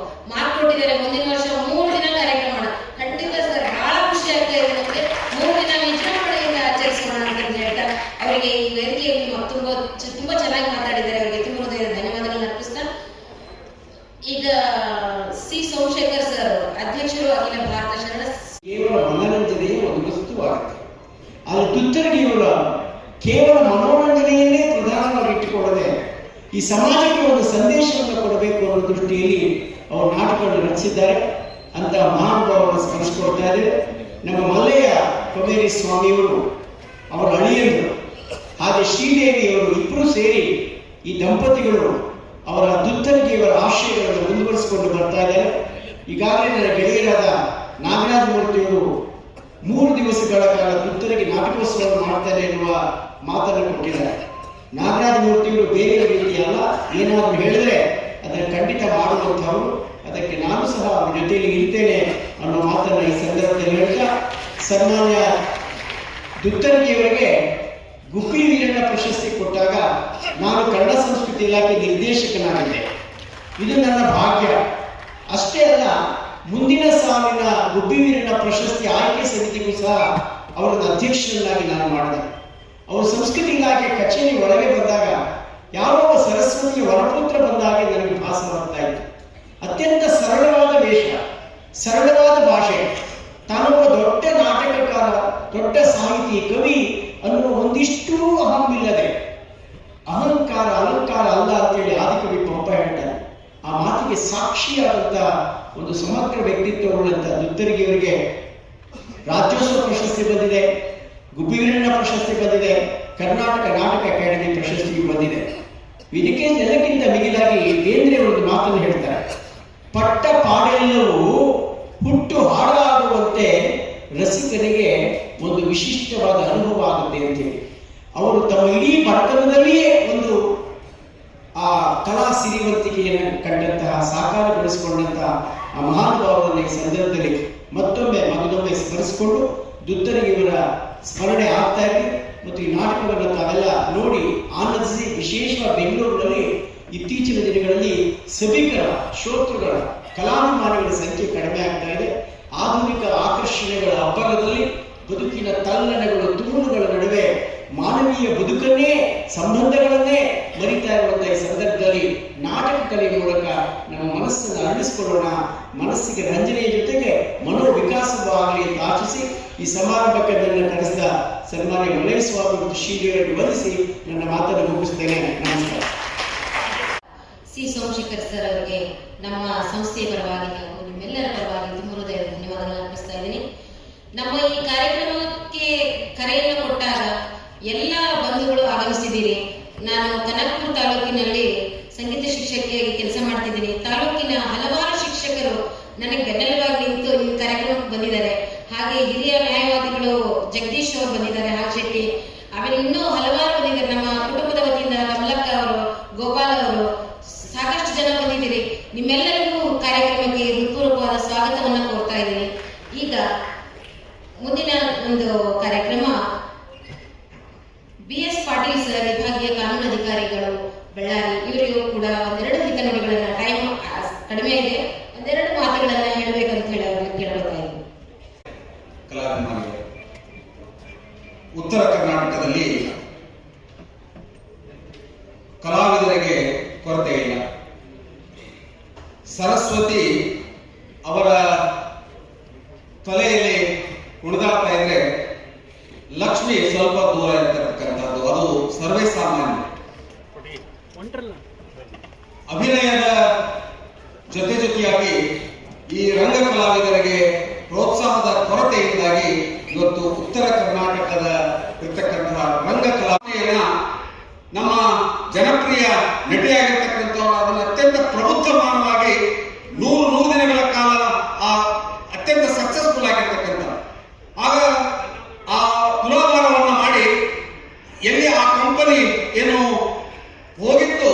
ಮಾರ್ಕ್ ಕೊಟ್ಟಿದ್ದಾರೆ, ಮುಂದಿನ ವರ್ಷ 3 ದಿನ ಕಾರ್ಯಕ್ರಮ ಮಾಡೋಣ. ಖಂಡಿತ ಸರ್, ಬಹಳ ಖುಷಿ ಆಗ್ತಾ ಇದೆ ನಮಗೆ. 3 ದಿನ ವಿಜೃಂಭಣೆಯಿಂದ ಆಚರಿಸೋಣ ಅಂತ ಹೇಳ್ತಾ ಅವರಿಗೆ ಈ ವೇದಿಕೆಯಲ್ಲಿ ತುಂಬಾ ಚೆನ್ನಾಗಿ ಮಾತಾಡಿದ್ದಾರೆ. ಅವರಿಗೆ ತುಂಬ ಹೃದಯದ ಧನ್ಯವಾದಗಳನ್ನು ಅರ್ಪಿಸ್ತಾ, ಈಗ ಸಿ ಸೋಮಶೇಖರ್ ಸರ್ ಅಧ್ಯಕ್ಷರು ಅಖಿಲ ಭಾರತ ಶರಣ ಕೇವಲ ಮನರಂಜನೆಯೇ ಒಂದು ವಸ್ತುವಾಗುತ್ತೆ. ಆದರೆ ದುತ್ತರಗಿಯವರ ಕೇವಲ ಮನೋರಂಜನೆಯನ್ನೇ ಪ್ರಧಾನವಾಗಿ ಇಟ್ಟುಕೊಳ್ಳದೆ ಈ ಸಮಾಜಕ್ಕೆ ಒಂದು ಸಂದೇಶವನ್ನು ಕೊಡಬೇಕು ಅನ್ನೋ ದೃಷ್ಟಿಯಲ್ಲಿ ಅವರು ನಾಟಕಗಳನ್ನು ರಚಿಸಿದ್ದಾರೆ. ಅಂತ ಮಹಾನುಭಾವವನ್ನು ಸ್ಮರಿಸಿಕೊಡ್ತಾ ಇದ್ದಾರೆ. ನಮ್ಮ ಮಲ್ಲಯ್ಯ ಕೊಮೇರಿ ಸ್ವಾಮಿಯವರು, ಅವರ ಅಳಿಯರು ಹಾಗೆ ಶ್ರೀದೇವಿಯವರು ಇಬ್ಬರು ಸೇರಿ ಈ ದಂಪತಿಗಳು ಅವರ ದುತ್ತರಗಿಯವರ ಆಶಯಗಳನ್ನು ಮುಂದುವರಿಸಿಕೊಂಡು ಬರ್ತಾ ಇದ್ದಾರೆ. ಈಗಾಗಲೇ ನನ್ನ ಗೆಳೆಯರಾದ ನಾಗರಾಜ ಮೂರ್ತಿಯವರು 3 ದಿವಸಗಳ ಕಾಲ ದುತ್ತರಗಿ ನಾಟಕೋತ್ಸವ ಮಾಡ್ತಾರೆ ಎನ್ನುವ ಮಾತನ್ನು ಕೊಟ್ಟಿದ್ದಾರೆ. ನಾಗರಾಜ ಮೂರ್ತಿಯವರು ಬೇರೆ ರೀತಿ ಅಲ್ಲ, ಏನಾದರೂ ಹೇಳಿದ್ರೆ ಅದನ್ನು ಖಂಡಿತ ಮಾಡುವಂಥವರು. ಅದಕ್ಕೆ ನಾನು ಸಹ ಅವರ ಜೊತೆಯಲ್ಲಿ ಇರ್ತೇನೆ ಅನ್ನೋ ಮಾತನ್ನು ಈ ಸಂದರ್ಭದಲ್ಲಿ ಹೇಳ್ತಾ, ಸನ್ಮಾನ್ಯ ದುತ್ತರಗಿಯವರಿಗೆ ಗುಬ್ಬಿ ವೀರಣ್ಣ ಪ್ರಶಸ್ತಿ ಕೊಟ್ಟಾಗ ನಾನು ಕನ್ನಡ ಸಂಸ್ಕೃತಿ ಇಲಾಖೆ ನಿರ್ದೇಶಕನಾಗಿದ್ದೆ. ಇದು ನನ್ನ ಭಾಗ್ಯ. ಅಷ್ಟೇ ಅಲ್ಲ, ಮುಂದಿನ ಸಾಲಿನ ಗುಬ್ಬಿ ವೀರಣ್ಣ ಪ್ರಶಸ್ತಿ ಆಯ್ಕೆ ಸಮಿತಿಗೂ ಸಹ ಅವರನ್ನು ಅಧ್ಯಕ್ಷರನ್ನಾಗಿ ನಾನು ಮಾಡಿದೆ. ಅವರು ಸಂಸ್ಕೃತಿ ಇಲಾಖೆ ಕಚೇರಿ ಒಳಗೆ ಬಂದಾಗ ಯಾರೋ ಸರಸ್ವತಿಯ ವರಪುತ್ರ ಬಂದಾಗ ನನಗೆ ಭಾಸವಾಗ್ತಾ ಇತ್ತು. ಅತ್ಯಂತ ಸರಳವಾದ ವೇಷ, ಸರಳವಾದ ಭಾಷೆ, ತಾನೊಬ್ಬ ದೊಡ್ಡ ನಾಟಕಕಾರ, ದೊಡ್ಡ ಸಾಹಿತಿ, ಕವಿ ಅನ್ನುವ ಒಂದಿಷ್ಟೂ ಅಹಂವಿಲ್ಲದೆ, ಅಹಂಕಾರ ಅಲಂಕಾರ ಅಲ್ಲ ಅಂತೇಳಿ ಆದಿಕವಿ ಪಂಪ ಹೇಳ್ತಾರೆ. ಆ ಮಾತಿಗೆ ಸಾಕ್ಷಿಯಾದಂಥ ಒಂದು ಸಮಗ್ರ ವ್ಯಕ್ತಿತ್ವವುಳ್ಳಂಥ ದುತ್ತರಗಿಯವರಿಗೆ ರಾಜ್ಯೋತ್ಸವ ಪ್ರಶಸ್ತಿ ಬಂದಿದೆ, ಗುಬ್ಬಿ ವೀರಣ್ಣ ಪ್ರಶಸ್ತಿ ಬಂದಿದೆ, ಕರ್ನಾಟಕ ನಾಟಕ ಅಕಾಡೆಮಿ ಪ್ರಶಸ್ತಿಯು ಬಂದಿದೆ. ಇದಕ್ಕೆ ಎಲ್ಲಕ್ಕಿಂತ ಮಿಗಿಲಾಗಿ ಬೇಂದ್ರೆ ಒಂದು ಮಾತನ್ನು ಹೇಳ್ತಾರೆ, ಪಟ್ಟ ಪಾಡೆಲ್ಲವೂ ಹುಟ್ಟು ಹಾಡಾಗುವಂತೆ ರಸಿಕನಿಗೆ ಒಂದು ವಿಶಿಷ್ಟವಾದ ಅನುಭವ ಆಗುತ್ತೆ ಅಂತೇಳಿ ಅವರು ತಮ್ಮ ಇಡೀ ಬಡತನದಲ್ಲಿಯೇ ಒಂದು ಆ ಕಲಾ ಸಿರಿವಂತಿಕೆಯನ್ನು ಕಂಡಂತಹ, ಸಾಕಾರಗೊಳಿಸಿಕೊಂಡಂತಹ ಆ ಮಹಾನುಭಾವರನ್ನ ಈ ಸಂದರ್ಭದಲ್ಲಿ ಮತ್ತೊಮ್ಮೆ ಸ್ಮರಿಸಿಕೊಂಡು ದುತ್ತರಗಿಯವರ ಸ್ಮರಣೆ ಆಗ್ತಾ ಇದೆ. ಮತ್ತು ಈ ನಾಟಕವನ್ನು ತಾವೆಲ್ಲ ನೋಡಿ ಆನಂದಿಸಿ, ವಿಶೇಷವಾಗಿ ಬೆಂಗಳೂರಿನಲ್ಲಿ ಇತ್ತೀಚಿನ ದಿನಗಳಲ್ಲಿ ಸಭಿಕರ, ಶ್ರೋತೃಗಳ, ಕಲಾಭಿಮಾನಿಗಳ ಸಂಖ್ಯೆ ಕಡಿಮೆ ಆಗ್ತಾ ಇದೆ. ಆಧುನಿಕ ಆಕರ್ಷಣೆಗಳ ಅಬ್ಬರದಲ್ಲಿ ಬದುಕಿನ ತಲ್ಲಣಗಳು, ತುಮುಲುಗಳ ನಡುವೆ ಮಾನವೀಯ ಬದುಕನ್ನೇ, ಸಂಬಂಧಗಳನ್ನೇ ಮರಿತಾ ಇರುವಂತಹ ಈ ಸಂದರ್ಭದಲ್ಲಿ ನಾಟಕ ಕಲೆಯ ಮೂಲಕ ನಮ್ಮ ಮನಸ್ಸನ್ನು ಅರಳಿಸಿಕೊಳ್ಳೋಣ. ಮನಸ್ಸಿಗೆ ರಂಜನೆಯ ಜೊತೆಗೆ ಮನೋವಿಕಾಸವಾಗಲಿ ಅಂತ ಆಶಿಸಿ ಈ ಸಮಾರಂಭಕ್ಕೆ ನನ್ನ ನಡೆಸಿದ ಸನ್ಮಾನ್ಯ ಮಲ್ಲಯ್ಯ ಸ್ವಾಮಿ ಮತ್ತು ಶ್ರೀದೇವಿಯವರಿಗೆ ವಂದಿಸಿ ನನ್ನ ಮಾತನ್ನು ಮುಗಿಸ್ತೇನೆ. ನಮಸ್ಕಾರ. ಸಿ ಸೋಮಶೇಖರ್ ಸರ್ ಅವರಿಗೆ ನಮ್ಮ ಸಂಸ್ಥೆಯ ಪರವಾಗಿ ಹಾಗೂ ನಿಮ್ಮೆಲ್ಲರ ಪರವಾಗಿ ತುಂಬ ಹೃದಯದ ಧನ್ಯವಾದಗಳನ್ನು ಅರ್ಪಿಸ್ತಾ ಇದ್ದೀನಿ. ನಮ್ಮ ಈ ಕಾರ್ಯಕ್ರಮಕ್ಕೆ ಕರೆಯನ್ನು ಕೊಟ್ಟಾಗ ಎಲ್ಲ ಬಂಧುಗಳು ಆಗಮಿಸಿದ್ದೀರಿ. ನಾನು ಕನಕಪುರ ತಾಲೂಕಿನಲ್ಲಿ ಸಂಗೀತ ಶಿಕ್ಷಕಿಯಾಗಿ ಕೆಲಸ ಮಾಡ್ತಿದ್ದೀನಿ. ತಾಲೂಕಿನ ಹಲವಾರು ಶಿಕ್ಷಕರು ನನಗೆ ಬೆನ್ನೆಲುಬಾಗಿ ನಿಂತು ಈ ಕಾರ್ಯಕ್ರಮಕ್ಕೆ ಬಂದಿದ್ದಾರೆ. ಹಾಗೆ ಹಿರಿಯ ನ್ಯಾಯವಾದಿಗಳು ಜಗದೀಶ್ ಅವರು ಬಂದಿದ್ದಾರೆ, ಹಾಲ್ಶೆಟ್ಟಿ, ಆಮೇಲೆ ಇನ್ನೂ ಹಲವಾರು ಬಂದಿದ್ದಾರೆ. ನಮ್ಮ ಕುಟುಂಬದ ವತಿಯಿಂದ ಕಮಲಕ್ಕ ಅವರು, ಗೋಪಾಲ್ ಅವರು, ಸಾಕಷ್ಟು ಜನ ಬಂದಿದ್ದೀರಿ. ನಿಮ್ಮೆಲ್ಲರಿಗೂ ಕಾರ್ಯಕ್ರಮಕ್ಕೆ ಹೃತ್ಪೂರ್ವಕವಾದ ಸ್ವಾಗತವನ್ನು ಕೋರ್ತಾ ಇದ್ದೀನಿ. ಈಗ ಮುಂದಿನ ಒಂದು ಕಾರ್ಯಕ್ರಮ BS ಪಾಟೀಲ್ ಸರ್, ವಿಭಾಗೀಯ ಕಾನೂನು ಅಧಿಕಾರಿಗಳು, ಬಳ್ಳಾರಿ, ಇವರಿಗೂ ಕೂಡ ಒಂದೆರಡು ಹಿತನುಡಿಗಳನ್ನ, ಟೈಮ್ ಕಡಿಮೆ ಇದೆ, ಒಂದೆರಡು ಮಾತುಗಳನ್ನ ಹೇಳಬೇಕಂತ ಹೇಳಿ ಅವ್ರನ್ನ ಕೇಳಬೇಕಾಗಿದೆ. ಕಲಾಭಿಮಾನಿಗಳು, ಉತ್ತರ ಕರ್ನಾಟಕದಲ್ಲಿ ಕಲಾವಿದರಿಗೆ ಕೊರತೆ ಇಲ್ಲ. ಸರಸ್ವತಿ ಅವರ ತಲೆಯಲ್ಲಿ ಕುಣಿದಾಡ್ತಾ ಇದ್ರೆ ಲಕ್ಷ್ಮಿ ಸ್ವಲ್ಪ ದೂರ ಇರತಕ್ಕಂಥದ್ದು, ಅದು ಸರ್ವೇ ಸಾಮಾನ್ಯ. ಅಭಿನಯದ ಜೊತೆಯಾಗಿ ಈ ರಂಗ ಕಲಾವಿದರಿಗೆ ಪ್ರೋತ್ಸಾಹದ ಕೊರತೆಯಿಂದಾಗಿ ಇವತ್ತು ಉತ್ತರ ಕರ್ನಾಟಕದ ಇರ್ತಕ್ಕಂತಹ ರಂಗ ಕಲಾವಿದೆಯನ್ನ ನಮ್ಮ ಜನಪ್ರಿಯ ನಟಿಯಾಗಿರ್ತಕ್ಕಂಥವ್ರು ಅದನ್ನು ಅತ್ಯಂತ ಪ್ರಬುದ್ಧಮಾನವಾಗಿ 100 ದಿನಗಳ ಕಾಲ ಅತ್ಯಂತ ಸಕ್ಸಸ್ಫುಲ್ ಆಗಿರ್ತಕ್ಕಂಥ, ಆಗ ಆ ತುಲಾಭಾರವನ್ನು ಮಾಡಿ ಎಲ್ಲಿ ಆ ಕಂಪನಿ ಏನು ಹೋಗಿತ್ತು,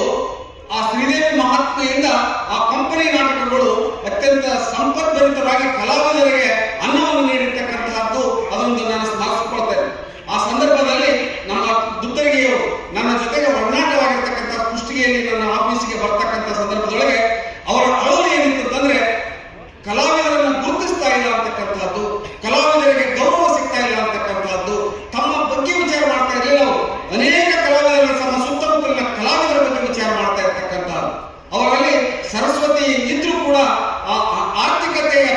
ಆ ಶ್ರೀದೇವಿ ಮಹಾತ್ಮೆಯಿಂದ ಆ ಕಂಪನಿ ನಾಟಕಗಳು ಅತ್ಯಂತ ಸಂಪದ್ಭರಿತರಾಗಿ ಕಲಾವಿದರಿಗೆ ಅನ್ನವನ್ನು ನೀಡಿರ್ತಕ್ಕಂತಹದ್ದು, ಅದೊಂದು ನಾನು ಸ್ಮರಿಸಿಕೊಳ್ತೇನೆ. ಆ ಸಂದರ್ಭದಲ್ಲಿ ನಮ್ಮ ದುತ್ತರಗಿಯವರು ನನ್ನ ಜೊತೆಗೆ ಒಡನಾಟವಾಗಿರ್ತಕ್ಕಂಥ ಕುಷ್ಟಗಿಯಲ್ಲಿ ನನ್ನ ಆಫೀಸಿಗೆ ಬರ್ತಕ್ಕಂಥ ಸಂದರ್ಭದೊಳಗೆ ಅವರ ಅಳಲು ಏನಿತ್ತಂದ್ರೆ ಕಲಾವಿದರನ್ನು ಗುರುತಿಸ್ತಾ ಇಲ್ಲ ಅಂತಕ್ಕಂಥದ್ದು, ಕಲಾವಿದರಿಗೆ ಗೌರವ ಸಿಗ್ತಾ ಇಲ್ಲ ಅಂತಕ್ಕಂಥದ್ದು, ತಮ್ಮ ಬಗ್ಗೆ ವಿಚಾರ ಮಾಡ್ತಾ ಇರಲಿಲ್ಲ. ಅವರು ಅನೇಕ ಕಲಾವಿದರ ನಮ್ಮ ಸುತ್ತಮುತ್ತಲಿನ ಕಲಾವಿದರ ಬಗ್ಗೆ ವಿಚಾರ ಮಾಡ್ತಾ ಇರ್ತಕ್ಕಂಥದ್ದು. ಅವರಲ್ಲಿ ಸರಸ್ವತಿ ಇದ್ರೂ ಕೂಡ ಆರ್ಥಿಕತೆಯ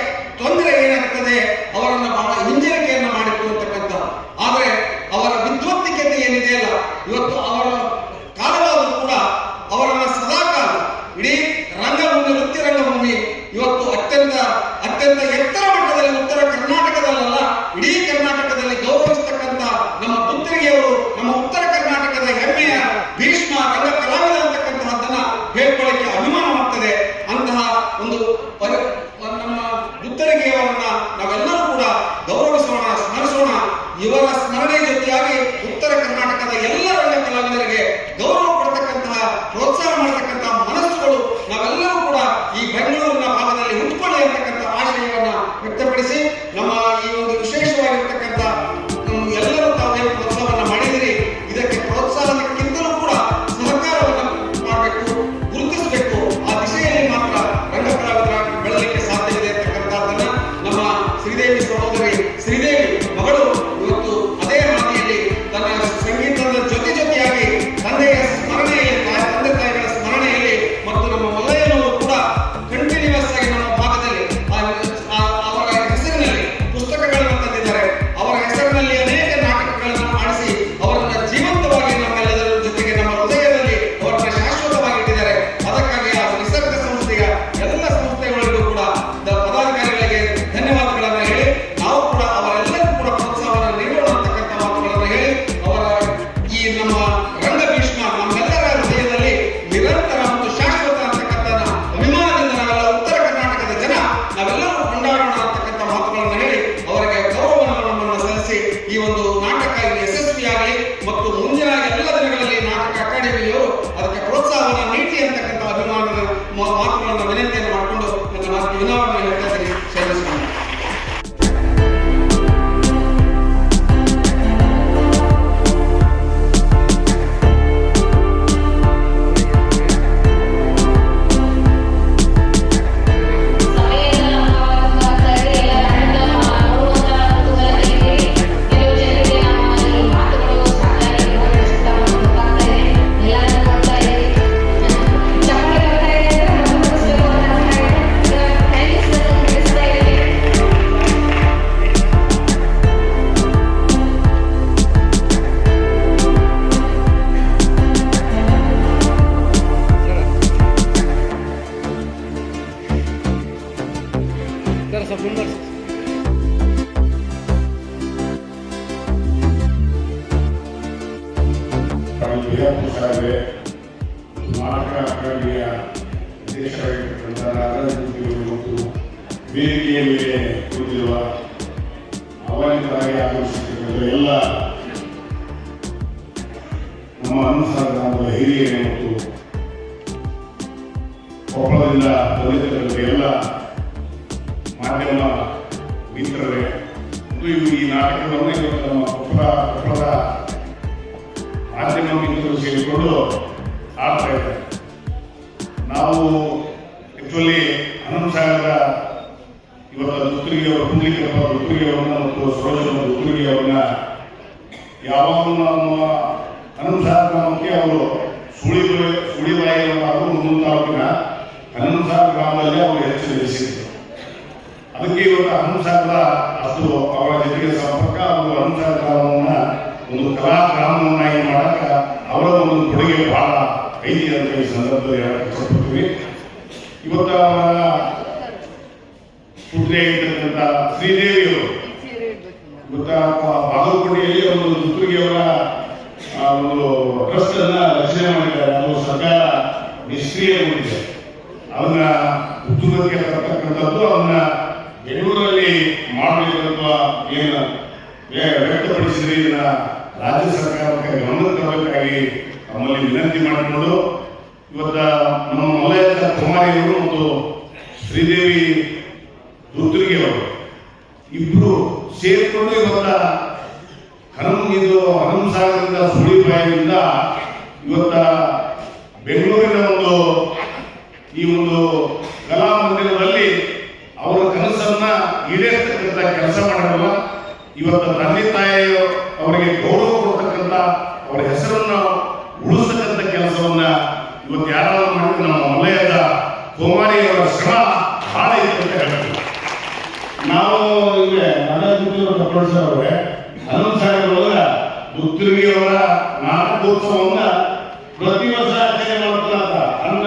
ಅತ್ಯಂತ ಎತ್ತರ ಮಟ್ಟದಲ್ಲಿ ಉತ್ತರ ಕರ್ನಾಟಕದಲ್ಲ, ಇಡೀ ಕರ್ನಾಟಕದಲ್ಲಿ ಗೌರವಿಸ್ತಕ್ಕಂಥ ನಮ್ಮ ಪುತ್ರಿಗೆಯವರು ನಮ್ಮ ಉತ್ತರ ಕರ್ನಾಟಕದ ಹೆಮ್ಮೆಯ ಭೀಷ್ಮ ರಂಗ ಕಲಾವಿದ ಅಂತಕ್ಕಂತಹದ್ದನ್ನ ಹೇಳ್ಕೊಳ್ಳಿಕ್ಕೆ ಅಭಿಮಾನವಾಗ್ತದೆ. ಅಂತಹ ಒಂದು ನಮ್ಮ ಪುತ್ತರಿಗೆಯವರನ್ನ ನಾವೆಲ್ಲರೂ ಕೂಡ ಗೌರವಿಸೋಣ, ಸ್ಮರಿಸೋಣ. ಇವರ ಸ್ಮರಣೆ ಜೊತೆಯಾಗಿ ಉತ್ತರ ಕರ್ನಾಟಕದ ಎಲ್ಲ ರಂಗ ಕಲಾವಿದರಿಗೆ ಗೌರವ ಕೊಡ್ತಕ್ಕಂತಹ, ಪ್ರೋತ್ಸಾಹ ಮಾಡತಕ್ಕಂತಹ ಮನಸ್ಸುಗಳು ನಾವೆಲ್ಲರೂ ಕೂಡ ಈ ಬೆಂಗಳೂರಿನ ಭಾಗದಲ್ಲಿ ಹುಟ್ಟುಕೊಳ್ಳಿ ಅಂತಕ್ಕಂಥ ಆಶಯವನ್ನ ವ್ಯಕ್ತಪಡಿಸಿ, ನಮ್ಮ ಈ ಒಂದು ವಿಶೇಷವಾಗಿರ್ತಕ್ಕಂಥ ಎಲ್ಲರೂ ತಾವೇನು ಪ್ರೋತ್ಸಾಹವನ್ನ ಮಾಡಿದಿರಿ, ಇದಕ್ಕೆ ಪ್ರೋತ್ಸಾಹಕ್ಕಿಂತಲೂ ಕೂಡ ಸಹಕಾರವನ್ನು ಮಾಡಬೇಕು, ಗುರುತಿಸಬೇಕು. ಆ ದಿಶೆಯಲ್ಲಿ ಮಾತ್ರ ರಂಗ ಕಲಾವಿದರಾಗಿ ಬೆಳಲಿಕ್ಕೆ ಸಾಧ್ಯವಿದೆ ಅಂತಕ್ಕಂಥದ್ದನ್ನ ನಮ್ಮ ಶ್ರೀದೇವಿ ಸಹೋದರಿ ಶ್ರೀದೇವಿ ಮಗಳು ಇವತ್ತು ಅದೇ ಹಾದಿಯಲ್ಲಿ ತನ್ನ ಸಂಗೀತದ ಜೊತೆಯಾಗಿ ತಂದೆಯ ಸ್ಮರಣೆಯಲ್ಲಿ, ತಂದೆ ತಾಯಿಗಳ ಸ್ಮರಣೆಯಲ್ಲಿ ಮತ್ತು ನಮ್ಮ ಮಲ್ಲಯ್ಯನವರು ಕೂಡ ಕಂಟಿನ್ಯೂಸ್ ಆಗಿ ನಮ್ಮ ಭಾಗದಲ್ಲಿ ಅವರ ಹೆಸರಿನಲ್ಲಿ ಪುಸ್ತಕಗಳನ್ನು ತಂದಿದ್ದಾರೆ. ಅವರ ಹೆಸರಿನಲ್ಲಿ ಅನೇಕ ನಾಟಕಗಳನ್ನು ಆಡಿಸಿ ಅವರನ್ನ ಜೀವಂತವಾಗಿ ನಮ್ಮೆಲ್ಲದರ ಜೊತೆಗೆ ನಮ್ಮ ಹೃದಯದಲ್ಲಿ ಅವರನ್ನ ಶಾಶ್ವತವಾಗಿ ಇಟ್ಟಿದ್ದಾರೆ. ಅದಕ್ಕಾಗಿ ಆ ನಿಸರ್ಗ ಸಂಸ್ಥೆಯ ಎಲ್ಲ ಸಂಸ್ಥೆಗಳಿಗೂ ಕೂಡ ಪದಾಧಿಕಾರಿಗಳಿಗೆ ಧನ್ಯವಾದಗಳನ್ನು ಹೇಳಿ, ನಾವು ಕೂಡ ಅವರೆಲ್ಲರಿಗೂ ಕೂಡ ಪ್ರೋತ್ಸಾಹವನ್ನು ನೀಡೋಣ ಅಂತಕ್ಕಂಥ ಮಾತುಗಳನ್ನು ಹೇಳಿ, ಅವರ ಈ ನಮ್ಮ ರಂಗ ಭೀಷ್ಮ ನಮ್ಮೆಲ್ಲರ ಹೃದಯದಲ್ಲಿ ನಿರಂತರ ಮತ್ತು ಶಾಶ್ವತ ಅಂತಕ್ಕಂಥ ಅಭಿಮಾನದಿಂದ ನಾವೆಲ್ಲ ಉತ್ತರ ಕರ್ನಾಟಕದ ಜನ ನಾವೆಲ್ಲರೂ ಕೊಂಡಾಡೋಣ ಅಂತಕ್ಕಂಥ ಮಾತುಗಳನ್ನು ಹೇಳಿ, ಅವರಿಗೆ ಗೌರವವನ್ನು ಸಲ್ಲಿಸಿ ಈ ಒಂದು ನಾಟಕ ಯಶಸ್ವಿಯಾಗಲಿ ಮತ್ತು ಮುಂದಿನ ಎಲ್ಲ ದಿನಗಳಲ್ಲಿ ನಾಟಕ ಅಕಾಡೆಮಿಯವರು ಅದಕ್ಕೆ ಪ್ರೋತ್ಸಾಹವನ್ನು ನೀಡಿ ಅಂತಕ್ಕಂಥ ಅಭಿಮಾನದ ಮಾತುಗಳನ್ನು ವಿನಂತಿಯನ್ನು ಮಾಡಿಕೊಂಡು ನನ್ನ ಮಾತು ವಿನಯವನ್ನು ಹೇಳ್ತಾ ಇದ್ದೀನಿ. ಸೇರಿಸ್ಕೊಂಡು ನಾಟಕ ಅಕಾಡೆಮಿಯ ಅಧ್ಯಕ್ಷರಾಗಿರ್ತಕ್ಕಂಥ ನಾರಾಯಣಮೂರ್ತಿಗಳು ಮತ್ತು ವೇದಿಕೆಯ ಮೇಲೆ ಕೂತಿರುವ ಆಹ್ವಾನಿತರಾಗಿ ಆಗಮಿಸಿರ್ತಕ್ಕಂಥ ಎಲ್ಲ ನಮ್ಮ ಅನುಸಾರ ಗ್ರಾಮದ ಹಿರಿಯರು ಮತ್ತು ಕೊಪ್ಪಳದಿಂದ ಬಂದಿರತಕ್ಕಂಥ ಎಲ್ಲ ಮಾಧ್ಯಮ ಮಿತ್ರರೇ ಮತ್ತು ಈ ನಾಟಕವನ್ನು ಇವತ್ತು ನಮ್ಮ ಕೊಪ್ಪಳದ ಮಾಧ್ಯಮ ಮಿತ್ರರು ಸೇರಿಕೊಂಡು ಆಡ್ತಾ ಇದ್ದಾರೆ. ನಾವು ಆಕ್ಚುಲಿ ಹನುಮಸಾಗರ ಇವತ್ತು ದುತ್ತೂರಿಗೆಯವರು ಕುಂಡ್ಲಿಕಪ್ಪ ದುತ್ತೂರಿಗೆಯವರನ್ನ ಮತ್ತು ಸರೋಜಮ್ಮ ದುತ್ತೂರಿಗೆಯವರನ್ನ ಯಾವಾಗಲೂ ನಮ್ಮ ಹನುಮಸಾಗರ ಗ್ರಾಮಕ್ಕೆ ಅವರು ಸುಳಿಬಾಯಿ ಹಾಗೂ ಮುಂದಿನ ತಾಲೂಕಿನ ಹನುಮಸಾಗರ ಗ್ರಾಮದಲ್ಲಿ ಅವರು ಹೆಚ್ಚು ನೆಲೆಸಿದ್ರು. ಅದಕ್ಕೆ ಇವತ್ತು ಹನುಮಸಾಗರ ಅಷ್ಟು ಅವರ ಜೊತೆಗೆ ಸಂಪರ್ಕ ಅವರು ಹನುಮಸಾಗರ ಗ್ರಾಮವನ್ನ ಒಂದು ಕಲಾ ಗ್ರಾಮವನ್ನಾಗಿ ಮಾಡಕ ಅವರ ಒಂದು ಕೊಡುಗೆ ಬಹಳ ಐತಿ ಅಂತ ಈ ಸಂದರ್ಭದಲ್ಲಿ ಹೇಳಕ್ಕೆ ಇಷ್ಟಪಡ್ತೀವಿ. ಇವತ್ತು ಅವರ ಪುತ್ರಿಯಾಗಿರ್ತಕ್ಕಂಥ ಶ್ರೀದೇವಿಯವರು ಇವತ್ತ ಬಾಗಲಕೋಟೆಯಲ್ಲಿ ಒಂದು ದುತ್ತೂರಿಗೆಯವರ ಒಂದು ಟ್ರಸ್ಟ್ ಅನ್ನ ರಚನೆ ಮಾಡಿದ್ದಾರೆ. ಅದು ಸರ್ಕಾರ ನಿಷ್ಕ್ರಿಯಗೊಂಡಿದೆ. ಅದನ್ನ ಉದ್ಯೋಗಕ್ಕೆ ತರ್ತಕ್ಕಂಥದ್ದು ಅದನ್ನ ಬೆಂಗಳೂರಲ್ಲಿ ಮಾಡಬೇಕಂತ ಏನು ವ್ಯಕ್ತಪಡಿಸಿದ್ರೆ ಇದನ್ನ ರಾಜ್ಯ ಸರ್ಕಾರಕ್ಕೆ ಗಮನಕ್ಕೆ ತರಬೇಕಾಗಿ ತಮ್ಮಲ್ಲಿ ವಿನಂತಿ ಮಾಡಿಕೊಂಡು ಇವತ್ತ ನಮ್ಮ ಮಲ್ಲಯ್ಯ ಕುಮಾರಿಯವರು ಮತ್ತು ಶ್ರೀದೇವಿ ದುತ್ತೂರಿಗೆಯವರು ಇಬ್ರು ಸೇರಿಕೊಂಡು ಇವತ್ತ ಹನುಮಸಾಗರದಿಂದ ಸುಳಿಬಾಯಿಯಿಂದ ಇವತ್ತ ಬೆಂಗಳೂರಿನ ಈ ಒಂದು ಕಲಾ ಮಂದಿರದಲ್ಲಿ ಅವರ ಕನಸನ್ನ ಈಡೇರಿಸತಕ್ಕಂಥ ಕೆಲಸ ಮಾಡಿರಲ್ಲ. ಇವತ್ತು ತಂದೆ ತಾಯಿ ಅವರಿಗೆ ಗೌರವ ಕೊಡ್ತಕ್ಕಂಥ ಅವರ ಹೆಸರನ್ನು ಉಳಿಸ್ತಕ್ಕಂಥ ಕೆಲಸವನ್ನ ಇವತ್ತು ಯಾರು ಮಾಡಿದ್ರೆ ನಮ್ಮ ಮಲ್ಲಯ್ಯದ ಕುಮಾರಿಯವರ ಶ್ರಮ ಬಹಳ ಇದೆ ಅಂತ ಹೇಳ್ತೀವಿ. ನಾವು ಈಗ ಅವರೇ ಹನುಮಸಾಗರ ದುತ್ತೂರಿಗೆಯವರ ನಾಟಕೋತ್ಸವವನ್ನ ಪ್ರತಿ ವರ್ಷ ಆಚರಣೆ ಮಾಡ್ತಾರ. ಅನ್ನ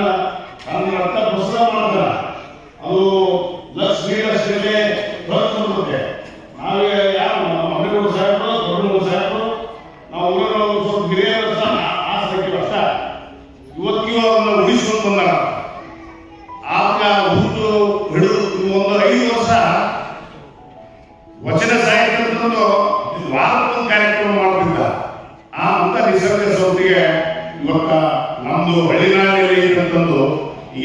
ಅರ್ಥ ಪುಸ್ತಕ ಮಾಡ್ತಾರ. ಅದು ಲಕ್ಷ್ಮೀ ಒಂದು 5 ವರ್ಷ ವಚನ ಸಾಹಿತ್ಯದೊಂದು ವಾರಕ್ಕೊಂದು ಕಾರ್ಯಕ್ರಮ ಮಾಡ್ತಿದ್ದ. ಆ ಅಂತ ನಿಸರ್ಗ ಸೌತಿಗೆ ಇವತ್ತ ನಮ್ದು ಹಳ್ಳಿನಾಡಿನಲ್ಲಿ ಇದ್ದಂಥದ್ದು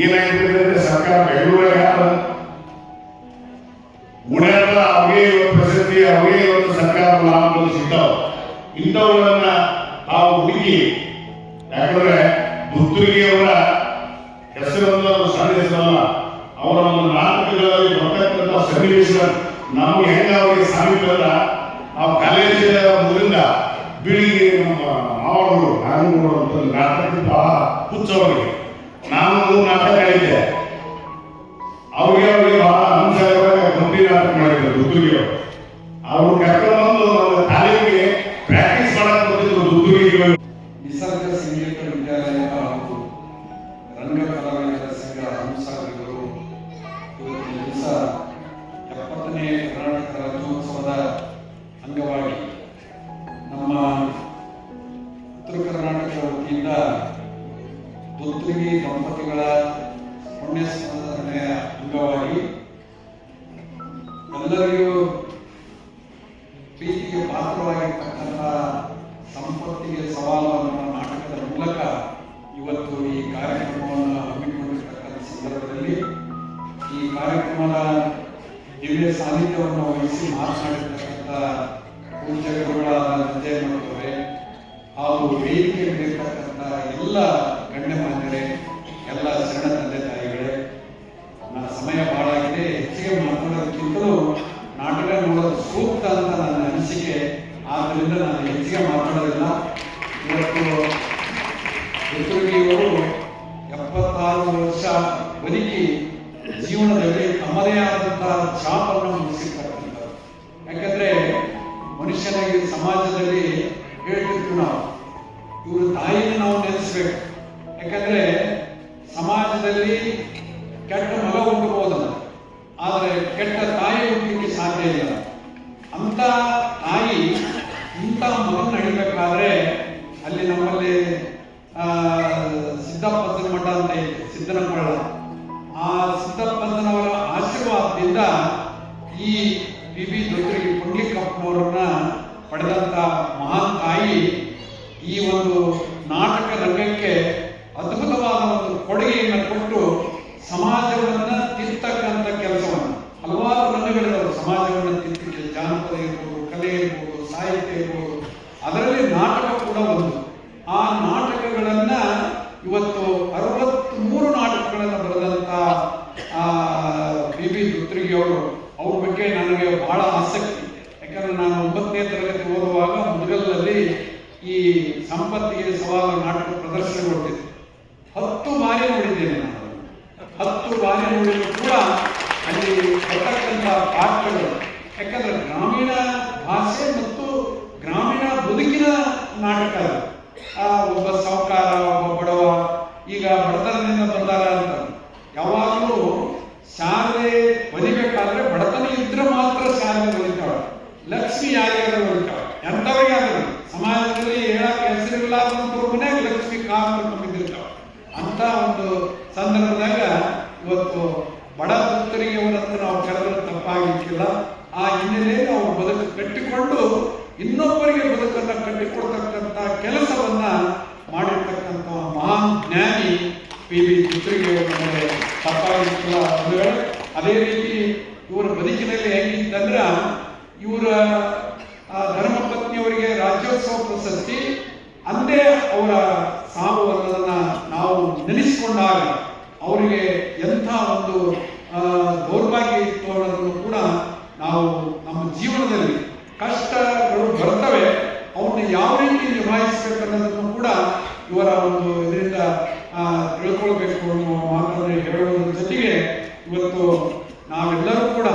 ಏನಾಗಿರ್ತದೆ, ಸರ್ಕಾರ ಬೆಂಗಳೂರಿಗೆ ಯಾರು ಉಡಾಟ ಅವೇ ಪ್ರಸಿದ್ಧಿ, ಅವೇ ಇವತ್ತು ಸರ್ಕಾರ ಲಾಭಗಳು ಸಿಗ್ತಾವ. ಇಂಥವುಗಳನ್ನ ತಾವು ಹುಡುಕಿ, ಯಾಕಂದ್ರೆ ಪುತ್ತೂರಿಗೆಯವರ ಹೆಸರನ್ನು ಸಣ್ಣ ಹೆಸರಲ್ಲ, ಅವರ ಒಂದು ನಾಟಕಗಳಲ್ಲಿ ಬರ್ತಕ್ಕಂಥ ಸನ್ನಿವೇಶ ನಮ್ಗೆ ಹೆಂಗ ಅವರಿಗೆ ಸಾಮೀಪ್ಯ ಅಲ್ಲ. ನಾವು ಕಾಲೇಜಿನ ಮೊದಲಿಂದ ಬೀಳಿಗೆ ನಮ್ಮ ಮಾವಗಳು ನಾಗಗಳು ಅಂತ ನಾಟಕ ಬಹಳ ಹುಚ್ಚವರಿಗೆ. ನಾನು 3 ನಾಟಕ ಹೇಳಿದ್ದೆ. ಅವ್ರಿಗೆ ಬಹಳ ಅಂಶ ಗಂಭೀರ ನಾಟಕ ಮಾಡಿದ್ರು ದುದ್ದೂರಿಗೆ. ಅವ್ರು ಕರ್ಕೊಂಡ್ಬಂದು ತಾಲೀಮಿಗೆ ಪ್ರಾಕ್ಟೀಸ್ ಮಾಡಕ್ ಬಂದಿದ್ರು ದುದ್ದೂರಿಗೆ. ನಿಸರ್ಗ ಸಂಗೀತ ವಿದ್ಯಾಲಯ ಹಾಗೂ ರಂಗ ಕಲಾವಿದರ ಸಂಘ ಹಂಸಾಗಿಗಳು ಇವತ್ತಿನ ದಿವಸ 70ನೇ ಕರ್ನಾಟಕ ರಾಜ್ಯೋತ್ಸವದ ಅಂಗವಾಗಿ ನಮ್ಮ ಉತ್ತರ ಕರ್ನಾಟಕ ವತಿಯಿಂದ ದೊತ್ತುಗಿ ದಂಪತಿಗಳ ಪುಣ್ಯ ಸ್ಮರಣೆಯ ಅಂಗವಾಗಿ ಎಲ್ಲರಿಗೂ ಪ್ರೀತಿಗೆ ಪಾತ್ರವಾಗಿರ್ತಕ್ಕಂಥ ಸಂಪತ್ತಿಗೆ ಸವಾಲು ಅನ್ನುವ ನಾಟಕದ ಮೂಲಕ ಇವತ್ತು ಈ ಕಾರ್ಯಕ್ರಮವನ್ನು ಹಮ್ಮಿಕೊಂಡಿರ್ತಕ್ಕಂಥ ಸಂದರ್ಭದಲ್ಲಿ ಈ ಕಾರ್ಯಕ್ರಮದ ದಿವ್ಯ ಸಾನ್ನಿಧ್ಯವನ್ನು ವಹಿಸಿ ಮಾತನಾಡಿರ್ತಕ್ಕಂಥ ಪೂಜ್ಯ ಗುರುಗಳಾದ ನಂಜೇಗೌಡರೇ ಹಾಗೂ ವೇದಿಕೆಯಲ್ಲಿರ್ತಕ್ಕಂಥ ಎಲ್ಲ ಗಣ್ಯಮಾನ್ಯರೇ, ಎಲ್ಲ ಶರಣ ತಂದೆ ತಾಯಿಗಳೇ, ನನ್ನ ಸಮಯ ಬಹಳ ಆಗಿದೆ. ಹೆಚ್ಚಿಗೆ ಮಾತನಾಡೋದಕ್ಕಿಂತಲೂ ನಾಟಕ ನೋಡೋದು ಸೂಕ್ತ ಅಂತ ನನ್ನ ಅನಿಸಿಕೆ. ಆದ್ದರಿಂದ ನಾನು ಹೆಚ್ಚಿಗೆ ಮಾತನಾಡೋದಿಲ್ಲ. ಇವತ್ತು ಪುತ್ತೂರಿಯವರು 76 ವರ್ಷ ಬದುಕಿ ಜೀವನದಲ್ಲಿ ತಮ್ಮದೇ ಆದಂತಹ ಛಾಪನ್ನು ಮುಗಿಸಿರ್ತಕ್ಕಂಥದ್ದು. ಯಾಕಂದ್ರೆ ಮನುಷ್ಯನಿಗೆ ಸಮಾಜದಲ್ಲಿ ಹೇಳ್ತಿರ್ತೀವಿ ನಾವು, ಇವರು ತಾಯಿನ ನಾವು ನೆನೆಸ್ಬೇಕು. ಯಾಕಂದ್ರೆ ಸಮಾಜದಲ್ಲಿ ಕೆಟ್ಟ ಮಗ ಹುಟ್ಟಬಹುದಲ್ಲ, ಆದರೆ ಕೆಟ್ಟ ತಾಯಿ ಹುಟ್ಟಲಿಕ್ಕೆ ಸಾಧ್ಯ ಇಲ್ಲ. ಅಂತ ತಾಯಿ ಇಂಥ ಮಗನ ನಡಿಬೇಕಾದ್ರೆ ಅಲ್ಲಿ ನಮ್ಮಲ್ಲಿ ಸಿದ್ದಪ್ಪನ ಮಠ ಅಂತ ಇದೆ, ಸಿದ್ದನಕೊಳ್ಳ. ಆ ಸಿದ್ದಪ್ಪನವರ ಆಶೀರ್ವಾದದಿಂದ ಈ ಬಿ ದೊಡ್ಡರಿಗೆ ಪುಂಡ್ಲಿಕಪ್ಪನವರನ್ನ ಪಡೆದಂತ ಮಹಾನ್ ತಾಯಿ ಈ ಒಂದು ನಾಟಕ ರಂಗಕ್ಕೆ ಅದ್ಭುತವಾದ ಒಂದು ಕೊಡುಗೆಯನ್ನು ಕೊಟ್ಟು ಸಮಾಜವನ್ನ ತಿರ್ತಕ್ಕಂಥ ಕೆಲಸವನ್ನು, ಹಲವಾರು ರಂಗಗಳಿರುವ ಸಮಾಜವನ್ನು ತಿರ್ತಿಕ್ಕೆ, ಜಾನಪದ ಇರ್ಬೋದು, ಕಲೆ ಇರ್ಬೋದು, ಸಾಹಿತ್ಯ ಇರ್ಬೋದು, ಅದರಲ್ಲಿ ನಾಟಕ ಕೂಡ ಒಂದು. ಆ ನಾಟಕಗಳನ್ನ ಇವತ್ತು 63 ನಾಟಕಗಳನ್ನು ಬರೆದಂತ ಬಿ ದೊತ್ತುಗಿಯವರು, ಅವ್ರ ಬಗ್ಗೆ ನನಗೆ ಬಹಳ ಆಸಕ್ತಿ. ಯಾಕಂದ್ರೆ ನಾನು 9ನೇ ತರಗತಿ ಓದುವಾಗ ಮುದಗಲ್ನಲ್ಲಿ ಈ ಸಂಪತ್ತಿಗೆ ಸವಾಲು ನಾಟಕ ಪ್ರದರ್ಶನ ಕೊಟ್ಟಿದ್ದೆ. 10 ಬಾರಿ ನೋಡಿದ್ದೇನೆ ನಾನು. 10 ಬಾರಿ ನೋಡಿದ್ರು ಕೂಡ ಅಲ್ಲಿ ಬರ್ತಕ್ಕಂಥ ಪಾತ್ರಗಳು, ಯಾಕಂದ್ರೆ ಗ್ರಾಮೀಣ ಭಾಷೆ ಮತ್ತು ಗ್ರಾಮೀಣ ಬದುಕಿನ ನಾಟಕ. ಒಬ್ಬ ಸಾಹುಕಾರ, ಒಬ್ಬ ಬಡವ, ಈಗ ಬಡತನದಿಂದ ಬಂದಾರ ಅಂತ. ಯಾವಾಗಲೂ ಶಾಲೆ ಬಲಿಬೇಕಾದ್ರೆ ಬಡತನ ಇದ್ರೆ ಮಾತ್ರ ಶಾಲೆ ಬಲಿತಾವ. ಲಕ್ಷ್ಮಿ ಯಾರಿಗಾದ್ರೂ ಬಲಿತಾವ, ಎಂಥವರಿಗಾದ್ರೂ ಸಮಾಜದಲ್ಲಿ ಹೇಳಕ್ಕೆ ಹೆಸರಿಲ್ಲಾರ್ದಂಥವ್ರ ಮನೆಯಾಗ ಲಕ್ಷ್ಮಿ ಕಾಲು ಬಿದ್ದಿರ್ತಾವ. ಅಂತ ಒಂದು ಸಂದರ್ಭದಾಗ ಇವತ್ತು ಬಡ ಭಕ್ತರಿಗೆ ಅವರಂತ ನಾವು ಕರೆದ್ರೆ ತಪ್ಪಾಗಿಕ್ಕಿಲ್ಲ. ಆ ಹಿನ್ನೆಲೆಯಲ್ಲಿ ಅವರು ಬದುಕು ಕಟ್ಟಿಕೊಂಡು ಇನ್ನೊಬ್ಬರಿಗೆ ಬದುಕನ್ನು ಕಟ್ಟಿಕೊಡ್ತಕ್ಕಂಥ ಕೆಲಸವನ್ನ ಮಾಡಿರ್ತಕ್ಕಂಥ ಮಹಾನ್ ಜ್ಞಾನಿ ಬಿ ದೊತ್ತುಗಿಯವರ ಮೇಲೆ ತಪ್ಪಾಗಿಕ್ಕಿಲ್ಲ. ಅದೇ ರೀತಿ ಇವರ ಬದುಕಿನಲ್ಲಿ ಹೇಗಿತ್ತಂದ್ರೆ, ಇವರ ಧರ್ಮಪತ್ನಿಯವರಿಗೆ ರಾಜ್ಯೋತ್ಸವ ಪ್ರಶಸ್ತಿ ಅಂದೇ ಅವರ ಸಾವು ಅನ್ನೋದನ್ನ ನಾವು ನೆನೆಸಿಕೊಂಡಾಗ ಅವರಿಗೆ ಎಂಥ ಒಂದು ದೌರ್ಭಾಗ್ಯ ಇತ್ತು ಅನ್ನೋದನ್ನು ಕೂಡ ನಾವು ನಮ್ಮ ಜೀವನದಲ್ಲಿ ಕಷ್ಟಗಳು ಬರ್ತವೆ, ಅವನ್ನ ಯಾವ ರೀತಿ ನಿಭಾಯಿಸಬೇಕು ಅನ್ನೋದನ್ನು ಕೂಡ ಇವರ ಒಂದು ಇದರಿಂದ ತಿಳ್ಕೊಳ್ಬೇಕು ಅನ್ನುವ ಮಾತನ್ನು ಹೇಳುವುದರ ಜೊತೆಗೆ ಇವತ್ತು ನಾವೆಲ್ಲರೂ ಕೂಡ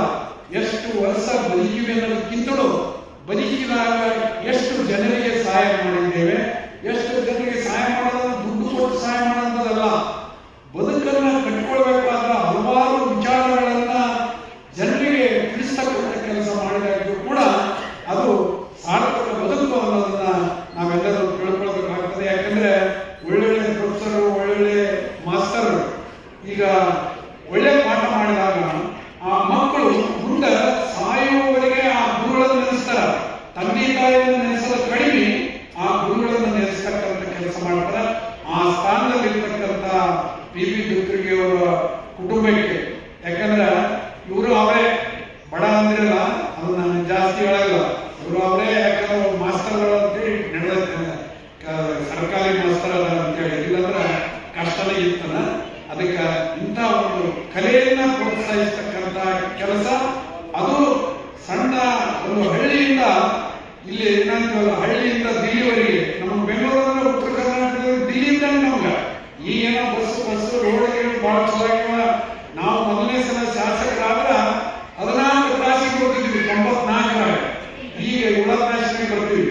ಎಷ್ಟು ವರ್ಷ ಬದುಕಿವೆ ಅನ್ನೋದಕ್ಕಿಂತಲೂ ಬದುಕಿದಾಗ ಎಷ್ಟು ಜನರಿಗೆ ಸಹಾಯ ಮಾಡಿದ್ದೇವೆ, ಎಷ್ಟು ಜನರಿಗೆ ಸಹಾಯ ಮಾಡೋದು ದುಡ್ಡು ಕೊಟ್ಟು ಸಹಾಯ ಮಾಡೋದಲ್ಲ, ಬದುಕನ್ನ ಕಟ್ಟಿಕೊಳ್ಬೇಕಾದ್ರೆ ಹಲವಾರು ವಿಚಾರಗಳನ್ನ ಜನರಿಗೆ ತಿಳಿಸ್ತಕ್ಕಂಥ ಕೆಲಸ ಮಾಡಿದಾಗ್ಯೂ ಕೂಡ ಅದು ಸಾರ್ಥಕ ಬದುಕು ಅನ್ನೋದನ್ನ ನಾವೆಲ್ಲರೂ ತಿಳ್ಕೊಳ್ಬೇಕಾಗ್ತದೆ. ಯಾಕಂದ್ರೆ ಒಳ್ಳೊಳ್ಳೆ ಪ್ರೊಫೆಸರ್, ಒಳ್ಳೊಳ್ಳೆ ಮಾಸ್ತರ್ ಈಗ ಒಳ್ಳೆ ಪಾಠ ಮಾಡಿದಾಗ ಆ ಕೆಲಸ. ಅದು ಸಣ್ಣ ಒಂದು ಹಳ್ಳಿಯಿಂದ ಇಲ್ಲಿ ಏನಂತೀವಲ್ಲ, ಹಳ್ಳಿಯಿಂದ ದಿಲ್ಲಿವರೆಗೆ, ನಮ್ಮ ಬೆಂಗಳೂರು ಉತ್ತರ ಕರ್ನಾಟಕದಲ್ಲಿ ದಿಲ್ಲಿಯಿಂದ ನಮ್ಗೆ ಈಗೇನೋ ಬಸ್ ರೋಡ್ ಬಹಳ ಚೆನ್ನಾಗಿವ. ನಾವು ಮೊದಲನೇ ಸಲ ಶಾಸಕರಾದ್ರ 14 ತಾಸಿಗೆ ಬರ್ತಿದ್ವಿ 94ರಾಗ, ಈಗ 7 ತಾಸಿಗೆ ಬರ್ತೀವಿ.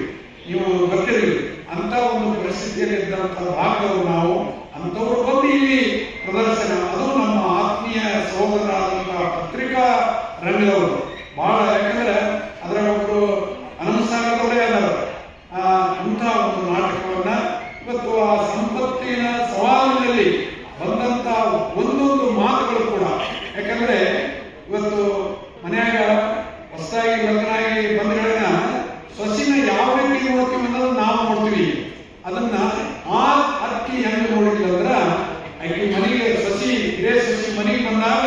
ನೀವು ಬರ್ತೀರಿ ಅಂತ ಒಂದು ಪರಿಸ್ಥಿತಿಯಲ್ಲಿ ಇದ್ದಂತ ಭಾಗದವರು ನಾವು. ಅಂತವ್ರು ಬಂದು ಇಲ್ಲಿ ಪ್ರದರ್ಶನ, ಅದು ನಮ್ಮ ಆತ್ಮೀಯ ಸಹೋದರರಾದಂತಹ ಪತ್ರಿಕಾ ರಂಗದವರು ಬಹಳ, ಯಾಕಂದ್ರೆ ಅದರ ಒಬ್ಬರು ಅನಂಸಾಗದವರೇ ಅದಾರ. ಇಂಥ ಒಂದು ನಾಟಕವನ್ನ ಇವತ್ತು ಆ ಸಂಪತ್ತಿನ ಸವಾಲಿನಲ್ಲಿ ಬಂದಂತ ಒಂದೊಂದು ಮಾತುಗಳು ಕೂಡ, ಯಾಕಂದ್ರೆ ಇವತ್ತು ಮನೆಯಾಗ ಹೊಸದಾಗಿ ಲಗ್ನಾಗಿ ಬಂದ್ಗಳನ್ನ ಸೊಸಿನ ಯಾವ ರೀತಿ ನೋಡ್ತೀವಿ ಅನ್ನೋದು ನಾವು ನೋಡ್ತೀವಿ. ಅದನ್ನ ಆ ಅಕ್ಕಿ ಹೆಂಗ್ ನೋಡಿಲ್ಲ ಅಂದ್ರ, ಆಕೆ ಮನೆಗೆ ಸೊಸಿ, ಹಿರೇ ಸೊಸಿ ಮನೆಗೆ ಬಂದಾಗ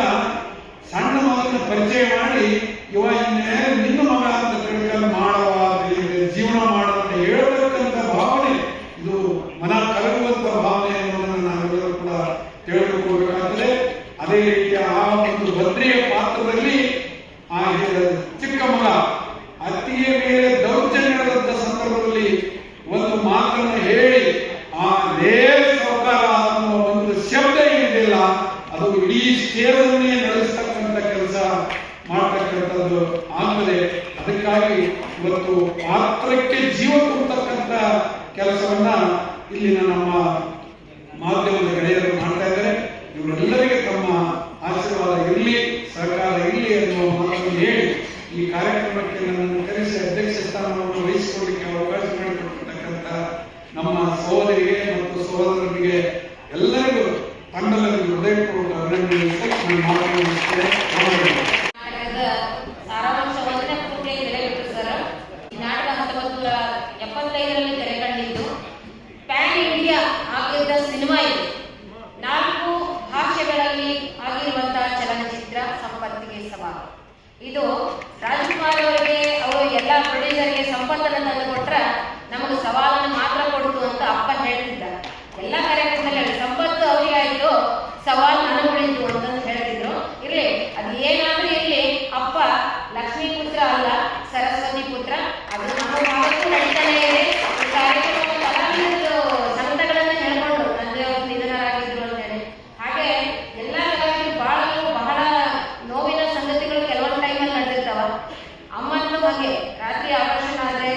ಸಣ್ಣ ಮಗನ ಪರಿಚಯ ಮಾಡಿ, ಇವ ಇನ್ನೇ ನಿನ್ನ ಮಗ ಅಂತ ತಿಳ್ಕೊಂಡು ಮಾಡವ, ಜೀವನ ಮಾಡುವಂತ ಹೇಳ್ತಕ್ಕಂಥ ಭಾವನೆ, ಇದು ಮನ ಕರಗುವಂತ ಭಾವನೆ ಅನ್ನೋದನ್ನ ನಾವೆಲ್ಲರೂ ಕೂಡ ತಿಳಿದುಕೊಳ್ಬೇಕಾಗ್ತದೆ. ಅದೇ ರೀತಿಯ ಆ ಒಂದು ಭದ್ರೆಯ ಪಾತ್ರದಲ್ಲಿ ಆ ಚಿಕ್ಕ ಮಗ ಅತ್ತಿಗೆ ಮೇಲೆ ದೌರ್ಜನ್ಯ ನಡೆದಂತ ಸಂದರ್ಭದಲ್ಲಿ ಒಂದು ಮಾತನ್ನು ಹೇಳಿ ಆ ಸೌಕಾರ ಅನ್ನುವ ಒಂದು ಶಬ್ದ ಏನಿದೆಯಲ್ಲ, ಅದು ಇಡೀ ಸ್ಟೇಜನ್ನೇ ನಡೆಸ್ತಕ್ಕಂಥ ಕೆಲಸ ಮಾಡ್ತಕ್ಕಂಥದ್ದು ಆಗ್ತದೆ. ಅದಕ್ಕಾಗಿ ಇವತ್ತು ಪಾತ್ರಕ್ಕೆ ಜೀವ ತುಂಬತಕ್ಕಂಥ ಕೆಲಸವನ್ನ ಇಲ್ಲಿನ ನಮ್ಮ ಮಾಧ್ಯಮದ ಗೆಳೆಯರು ಮಾಡ್ತಾ ಇದ್ದಾರೆ. ಇವರೆಲ್ಲರಿಗೆ ತಮ್ಮ ಆಶೀರ್ವಾದ ಇರಲಿ, ಸಹಕಾರ ಇರಲಿ ಅನ್ನುವ ಮಾತನ್ನು ಹೇಳಿ ಈ ಕಾರ್ಯಕ್ರಮಕ್ಕೆ ನನ್ನನ್ನು ಕರೆಸಿ ಅಧ್ಯಕ್ಷ ಸ್ಥಾನವನ್ನು ವಹಿಸಿಕೊಳ್ಳಲಿಕ್ಕೆ ಅವಕಾಶ ಮಾಡಿಕೊಟ್ಟಿರ್ತಕ್ಕಂಥ ನಮ್ಮ ಸಹೋದರಿಗೆ ಮತ್ತು ಸಹೋದರರಿಗೆ ಎಲ್ಲರಿಗೂ ತಂಡದಲ್ಲಿ ಹೃದಯಪೂರ್ವಕ ಅಭಿನಂದನೆ ಮಾತನಾಡುತ್ತೇನೆ. ಸಾರಾಂಶವನ್ನ ಪೂರ್ತಿಯಾಗಿ ತೆರೆಬಿಟ್ಟು ಸರ್, ಈ ನಾಟಕ 1975ರಲ್ಲಿ ತೆರೆ ಕಂಡಿದ್ದು ಪ್ಯಾನ್ ಇಂಡಿಯಾ ಆಗಿದ್ದ ಸಿನಿಮಾ ಇದು. 4 ಭಾಷೆಗಳಲ್ಲಿ ಆಗಿರುವಂತಹ ಚಲನಚಿತ್ರ ಸಂಪತ್ತಿಗೆ ಸವಾಲು. ಇದು ರಾಜ್ಕುಮಾರ್ ಅವರಿಗೆ, ಅವರು ಎಲ್ಲ ಪ್ರೊಡ್ಯೂಸರ್ಗೆ ಸಂಪತ್ತನ್ನು ತಂದು ಕೊಟ್ರ ನಮಗೆ ಸವಾಲನ್ನು ಮಾತ್ರ ಕೊಡ್ತು ಅಂತ ಅಪ್ಪ ಹೇಳ್ತಿದ್ದ. ಎಲ್ಲ ಕಾರ್ಯಕ್ರಮದಲ್ಲಿ ಸಂಪತ್ತು ಅವರಿಗೆ ಆಯ್ತು, ಸವಾಲು ನನಗೆ ಉಳಿತು ಅಂತಂದು ಹೇಳ್ತಿದ್ರು. ಇರ್ಲಿ, ಅದು ಏನಾದ್ರೂ ಇರ್ಲಿ, ಅಪ್ಪ ಲಕ್ಷ್ಮೀ ಪುತ್ರ ಅಲ್ಲ, ಸರಸ್ವತಿ ಪುತ್ರ. ಅದು ನಮ್ಮ ಭಾಗಕ್ಕೂ ನಡೀತಾನೆ ಇದೆ. ಈ ಕಾರ್ಯಕ್ರಮ ಕಲಾವಿದರು ಸಂಕಟಗಳನ್ನ ಹೇಳ್ಕೊಂಡು ತಂದೆ ಅವರು ನಿಧನರಾಗಿದ್ರು ಅಂತ ಹೇಳಿ, ಹಾಗೆ ಎಲ್ಲ ಕಲಾವಿದರು ಬಹಳ ನೋವಿನ ಸಂಗತಿಗಳು ಕೆಲವೊಂದು ಟೈಮಲ್ಲಿ ನಡೆದಿರ್ತಾವ. ಅಮ್ಮನೂ ಹಾಗೆ ರಾತ್ರಿ ಆಪರೇಷನ್ ಆದ್ರೆ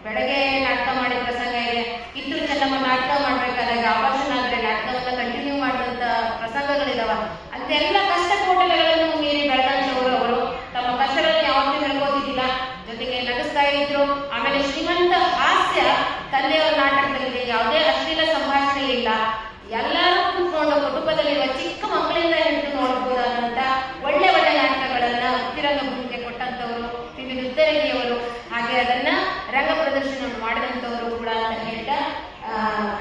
ಬೆಳಗ್ಗೆ ನಾಟಕ ಮಾಡಿದ ಪ್ರಸಂಗ ಇದೆ. ಕಿತ್ತೂರು ಚೆನ್ನಮ್ಮ ನಾಟಕ ಮಾಡ್ಬೇಕಾದಾಗ ಆಪರೇಷನ್ ಆದ್ರೆ ನಾಟಕವನ್ನ ಕಂಟಿನ್ಯೂ ಮಾಡಿದಂತ ಪ್ರಸಂಗಗಳಿದಾವ. ಅಂತೆಲ್ಲ ಕಷ್ಟ ಕೋಟಲೆಗಳನ್ನು ಮೀರಿ ಬೆಳೆದಂತವರು ಅವರು ತಮ್ಮ ಕಷ್ಟಗಳನ್ನು ಯಾವತ್ತೂ ಹೇಳ್ಕೋತಿದ್ದಿಲ್ಲ, ಜೊತೆಗೆ ನಗಿಸ್ತಾ ಇದ್ರು. ಆಮೇಲೆ ಶ್ರೀಮಂತ ಹಾಸ್ಯ ತಂದೆಯವರ ನಾಟಕದಲ್ಲಿ ಯಾವುದೇ ಅಶ್ಲೀಲ ಸಂಭಾಷಣೆ ಇಲ್ಲ. ಎಲ್ಲರೂ ಕೂತ್ಕೊಂಡು ಕುಟುಂಬದಲ್ಲಿರುವ ಚಿಕ್ಕ ಮಕ್ಕಳಿಂದ ಹಿಡಿದು ನೋಡಬಹುದಾದಂತ ಒಳ್ಳೆ ನಾಟಕಗಳನ್ನ ಉತ್ತಿರಂಗ ಭೂಮಿಗೆ ಕೊಟ್ಟಂತವರು ಪಿವಿ ದುದ್ದರಗಿಯವರು. ಹಾಗೆ ಅದನ್ನ ರಂಗ ಪ್ರದರ್ಶನ ಮಾಡಿದಂತವರು ಕೂಡ ಅಂತ ಹೇಳ್ತಾ,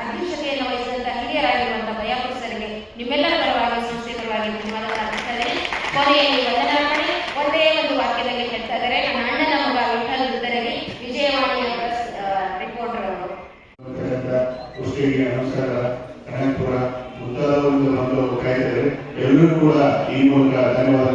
ಅಧ್ಯಕ್ಷತೆಯನ್ನು ವಹಿಸಿದಂತ ಹಿರಿಯರಾಗಿರುವಂತಹ ಭಯಾಪುರ ಸರಿಗೆ ನಿಮ್ಮೆಲ್ಲರ ಪರವಾಗಿ, ಸಂಸ್ಥೆ ಪರವಾಗಿ ಧನ್ಯವಾದ ಅರ್ಪಿಸ್ತಾರೆ. ಕೊನೆಯಲ್ಲಿ ವಂದನಾ ಮಾಡಿ ಒಂದೇ ಒಂದು ವಾಕ್ಯದಲ್ಲಿ ಹೇಳ್ತಾ ಇದ್ದಾರೆ, ನನ್ನ ಅಣ್ಣನ ಮಗ ವಿಠಲ್ ದುದ್ದರಗಿ, ವಿಜಯವಾಣಿಯ ರಿಪೋರ್ಟರ್ ಅವರು. ಮುಂತಾದ ಒಂದು ಕಾಯ್ದೆ ಎಲ್ಲರೂ ಕೂಡ ಈ ಮೂಲಕ ಧನ್ಯವಾದ